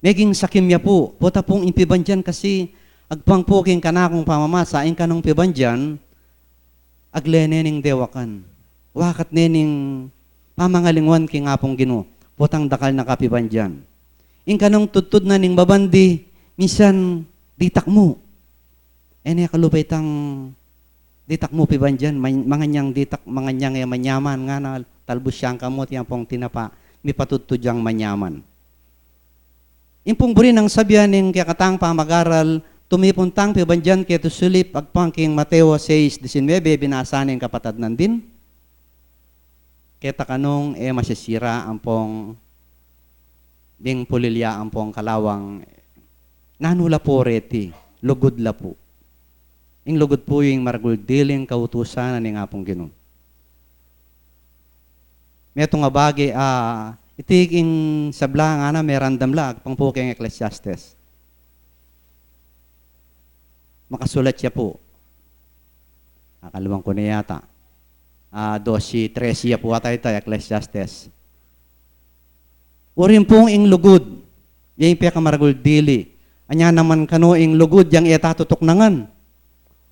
Meging sakim niya po, puta pong impiban dyan kasi agpang po king kanakong pamamasa, ing kanong piban dyan, aglenening dewakan. Wakat nening pamangalingwan king apong Ginoo. Putang dakal na kapiban dyan. Ing kanong tutod na ning babandi, minsan ditak mo. Ene kalupay tang ditak mo piban dyan. Mga niyang ditak, mga niyang manyaman nga na talbos siyang kamot yan pong tinapa. May patutudyang manyaman. Impong buri ng sabyan ning kakatang pamagaral, tumipuntang pibanjan kaya tusulip agpangking Mateo 6:19 binasaning kapatad nandin. Keta kanong masisira ang pong ding pulilya ang pong kalawang nanula po reti, lugod la po. Ing lugod po yung maraguldiling kautusan ni nga pong Ginoo. Meto nga bagay, itiking sabla nga na may random lag pang po kayong Ecclesiastes. Makasulat siya po. Nakalawang ko na yata. 12:13 po atay tayo, Ecclesiastes. Urin pong ing lugod, yung piyakamaragul dili. Anya naman kano ing lugod, yung etatutok nangan.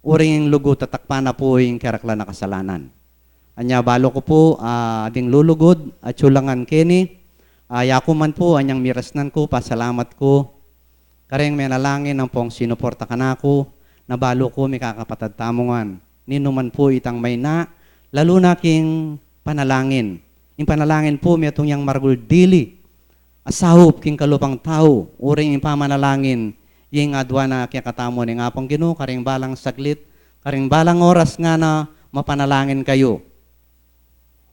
Uring ing lugod, tatakpa na po yung kerakla na kasalanan. Anya balo ko po, ding lulugod, at chulangan kini. Yakuman po, anyang mirasnan ko, pasalamat ko. Kareng may nalangin ang pong sinuporta ka na ako. Nabalo ko, may kakapatad tamongan. Ninuman po itang may na, lalo na king panalangin. Yung panalangin po, may itong yang margul dili. Asahop king kalupang tao, uring yung pamanalangin, yung adwa na kaya katamo ni nga pong Ginoo, karing balang saglit, karing balang oras nga na mapanalangin kayo.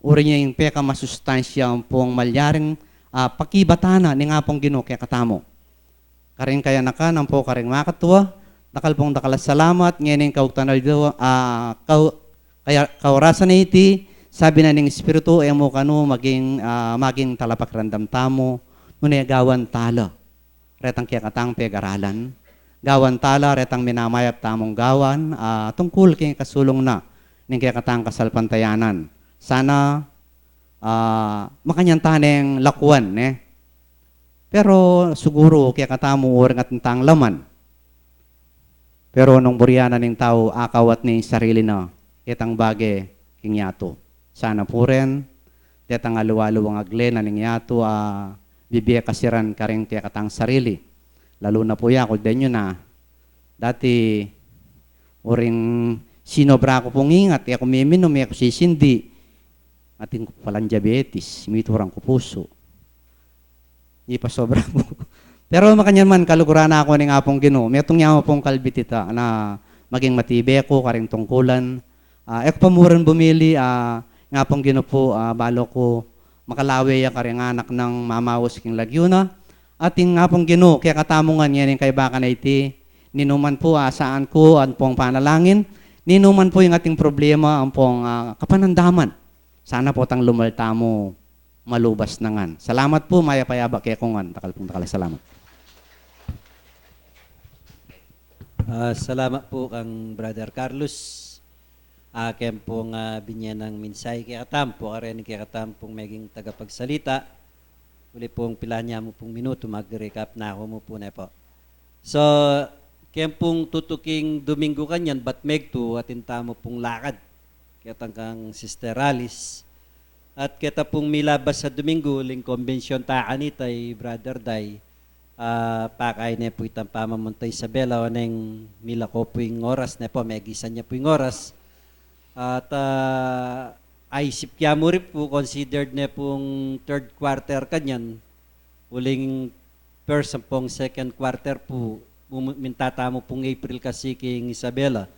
Uring niya yung peka masustansya ang pong malyaring pakibatana ni nga pong Ginoo kaya katamo. Karing kaya nakan ang po karing makatwa, dakal pong dakalas salamat, ngayon kaugtanal daw, kaya kaurasan na iti, sabi na ning Espiritu, mo kanu maging talapak randam tamo, ngunit gawan tala, retang kaya katang pegaralan, gawan tala, retang minamayap tamong gawan, tungkol kaya kasulong na, ning kaya katang kasalpantayanan. Sana, makanyang taneng lakwan, Pero siguro kaya katamo oring at tang laman. Pero nung buryana ning tao akawat ni sarili na kitang bage king yato. Sana po rin tetang aluwalo ang agle na ning yato bibiya kasiran karing kaya katang sarili. Lalo na po ya kung denyo na dati oring sinobra ko pong ingat kaya kumiminom kaya ko sisindi ating palang diabetes, miturang ko puso. Ipasobra po. Pero makanyan man, kalukuran na ako ni nga pong Ginoo. May itong yaman pong kalbitita na maging matibe ko, karing tungkulan. Eko pamuran bumili, nga pong Ginoo po, balo ko makalawi ya karing anak ng mamawos king Lagyuna. Ating nga pong Ginoo, kaya katamungan yan yung kay baka na iti. Ninuman po, saan ko, ang pong panalangin. Ninuman po yung ating problema, ang pong kapanandaman. Sana po tang lumalta mo malubas na ngan. Salamat po, maya payaba kaya kungan. Takal pong takal, salamat. Salamat po kang Brother Carlos. Akin pong binyan ng minsay kay Katampo, karin kay Katampong maging tagapagsalita. Uli pong pila niya mo pong minuto, mag-recap na ako mo po na po. So, kaya pong tutuking Domingo kanyan, bat megto, atin tamo pong lakad. Kaya kang Sister Alice. At kita pong milabas sa Domingo, ling convention ta kanitay, Brother Day. Pakay na po itang pamamunta Isabela, waneng mila ko po yung oras na po, may gisan niya po yung oras. At isip kaya mo rin po, considered na pong third quarter kanyan, uling first pong second quarter po, mintata mo pong April kasi king Isabela.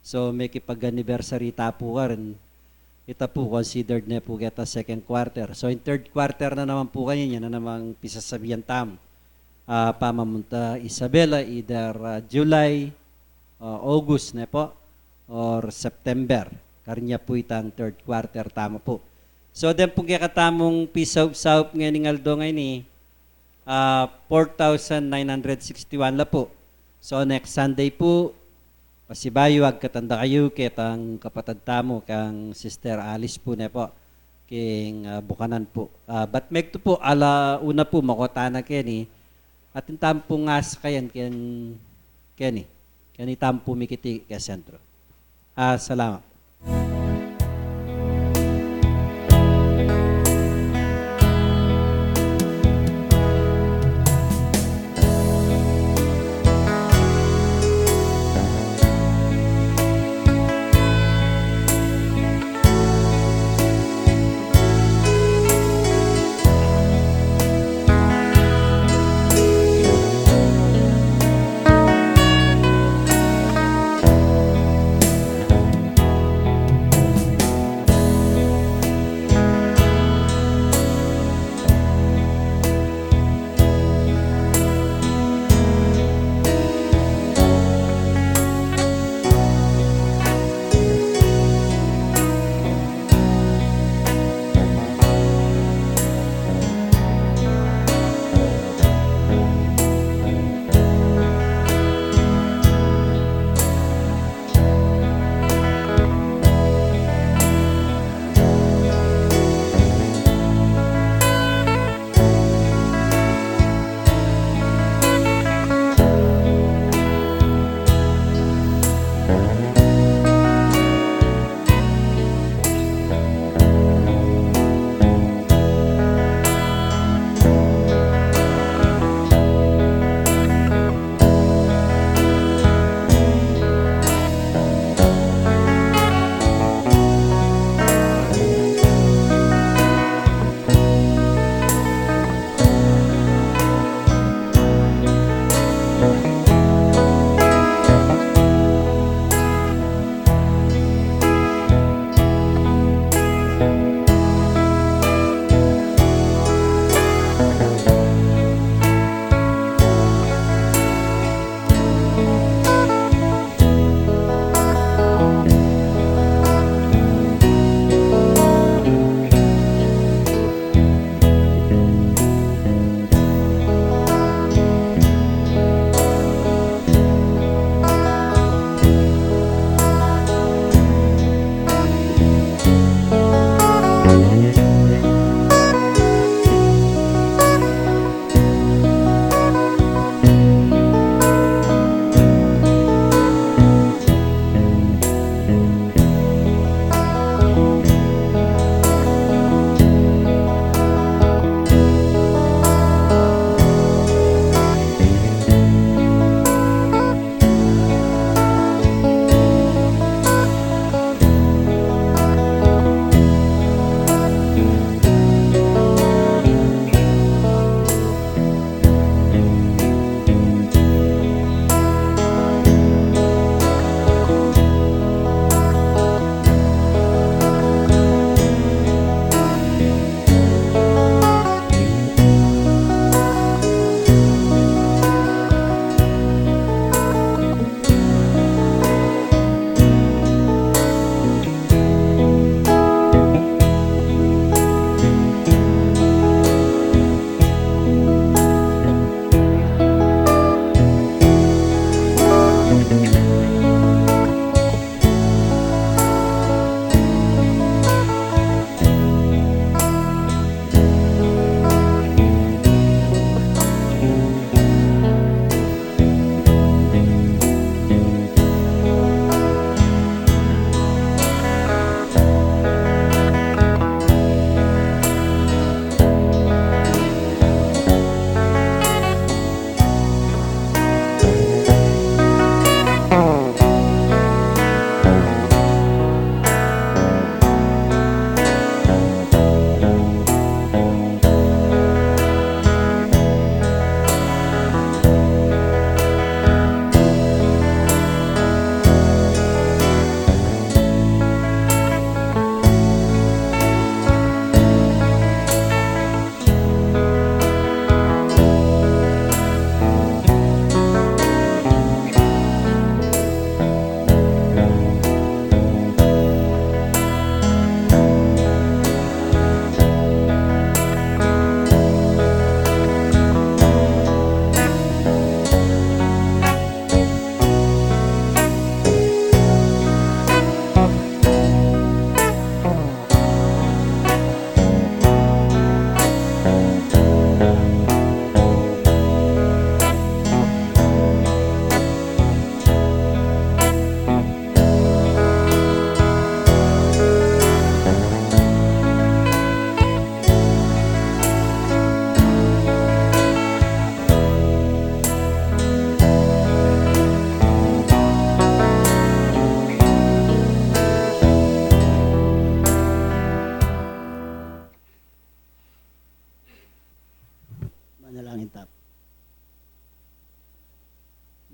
So may kipag-anniversary tapo ka rin. Ita po, considered na po kita second quarter. So in third quarter na naman po kanyan, na namang pisasabihan tam. Pamamunta Isabela, either July, August na po, or September. Kanya po itang third quarter, tama po. So, then po kaya katamong pisaup-saup nga ni Aldo ngayon ni 4,961 la po. So, next Sunday po, pasibayo, agkatanda kayo, kitang kapatid tamo, kang Sister Alice po na po, king Bukanan po. But megto po, una po, makotana keni, at yung tampo nga sa kayan, keni tampo mikiti kaya sentro. Salamat.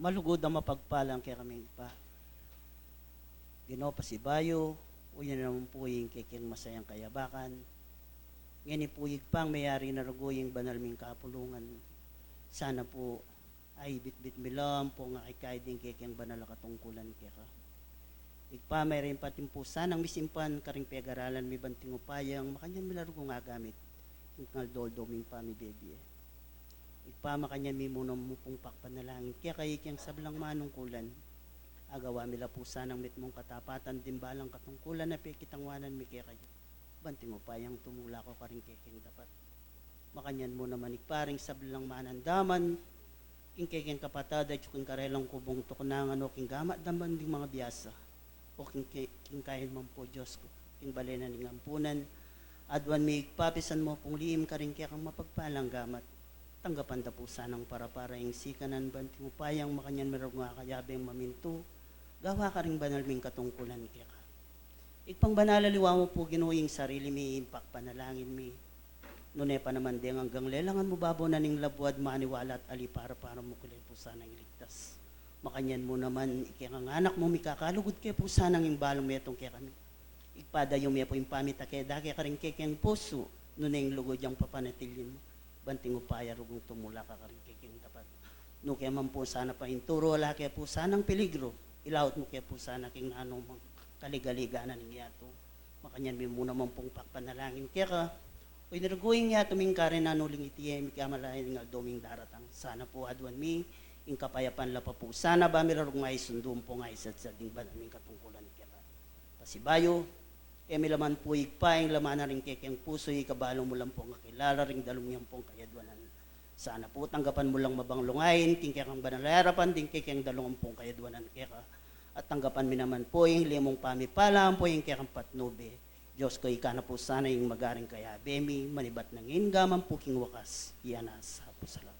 malugod na mapagpalang kaya kami pa. Ginoo pasibayo, uyan naman po yung kiking masayang kayabakan. Ngayon po pang mayari na ruguying banalming kapulungan. Sana po ay bitbit milam po nga kikaiding kiking banal katungkulan kaya ka. Igpa may rin patin po sanang misimpan karing pegaralan mi banting upayang makanyan milarugo nga gamit. Yung doming pa mi baby. Igpa makanyan mi muna mupong pakpanalangin kaya kayo kiyang sablang manungkulan. Agawa mila po sanang mitmong katapatan dimbalang katungkulan na pikitangwanan mi kaya kayo. Banting upayang tumula ko karing kiking dapat. Makanyan mo naman ikparing sablang manandaman king kiking kapatada at king karelang kubong tuknangan o king gamat daman ding mga biyasa. O king kain man po Diyos ko, king balena ng ampunan, adwan may papisan mo pong liim ka rin kaya kang mapagpalang gamat. Tanggapan da po sanang para yung sikanan banting upayang makanyan merong nga kayabeng maminto, gawa ka rin banalming katungkulan kaya ka. Ikpang banalaliwa mo po ginuing sarili mi impak panalangin mi. Nune pa naman din hanggang lelangan mo babaw na ning labuad maniwala at ali para mo kulay po sanang iligtas. Makanyan mo naman, ikikang anak mo, mikakalugod kaya po sanang yung balong metong kaya kami. Igpada yung may po yung pamita kaya daki ka rin kikang puso, nuna yung lugod yung papanatilin mo. Banting upaya rugong tumula ka rin kikang dapat. No kaya man po sana pa inturo, wala kaya po sanang peligro. Ilaot mo kaya po sana king anong kaligaliga na ng yato. Makanyan mo muna man pong pakpanalangin. Kaya ka, o inaruguin nga tuming ka rin nanuling itiyem, ikamalayan nga doming daratang. Sana po adwan mi, ing kapayapan la pa po. Sana ba mirarong nga isundum po nga isat sa ding ba namin katungkulan kaya pasibayo, may laman po ikpa, yung laman na rin kikeng puso, ikabalo mo lang po nga kilala ring dalong yan pong kayadwanan. Sana po tanggapan mo lang mabanglungayin, king kaya kang banalarapan, ding kikeng dalong pong kayadwanan kaya ka. At tanggapan mi naman po yung limong pamipalam po yung kaya kang patnobe. Diyos ko ika na po sana yung magaring kaya bemi, manibat ng ingaman po king wakas. Iyan na sa po salamat.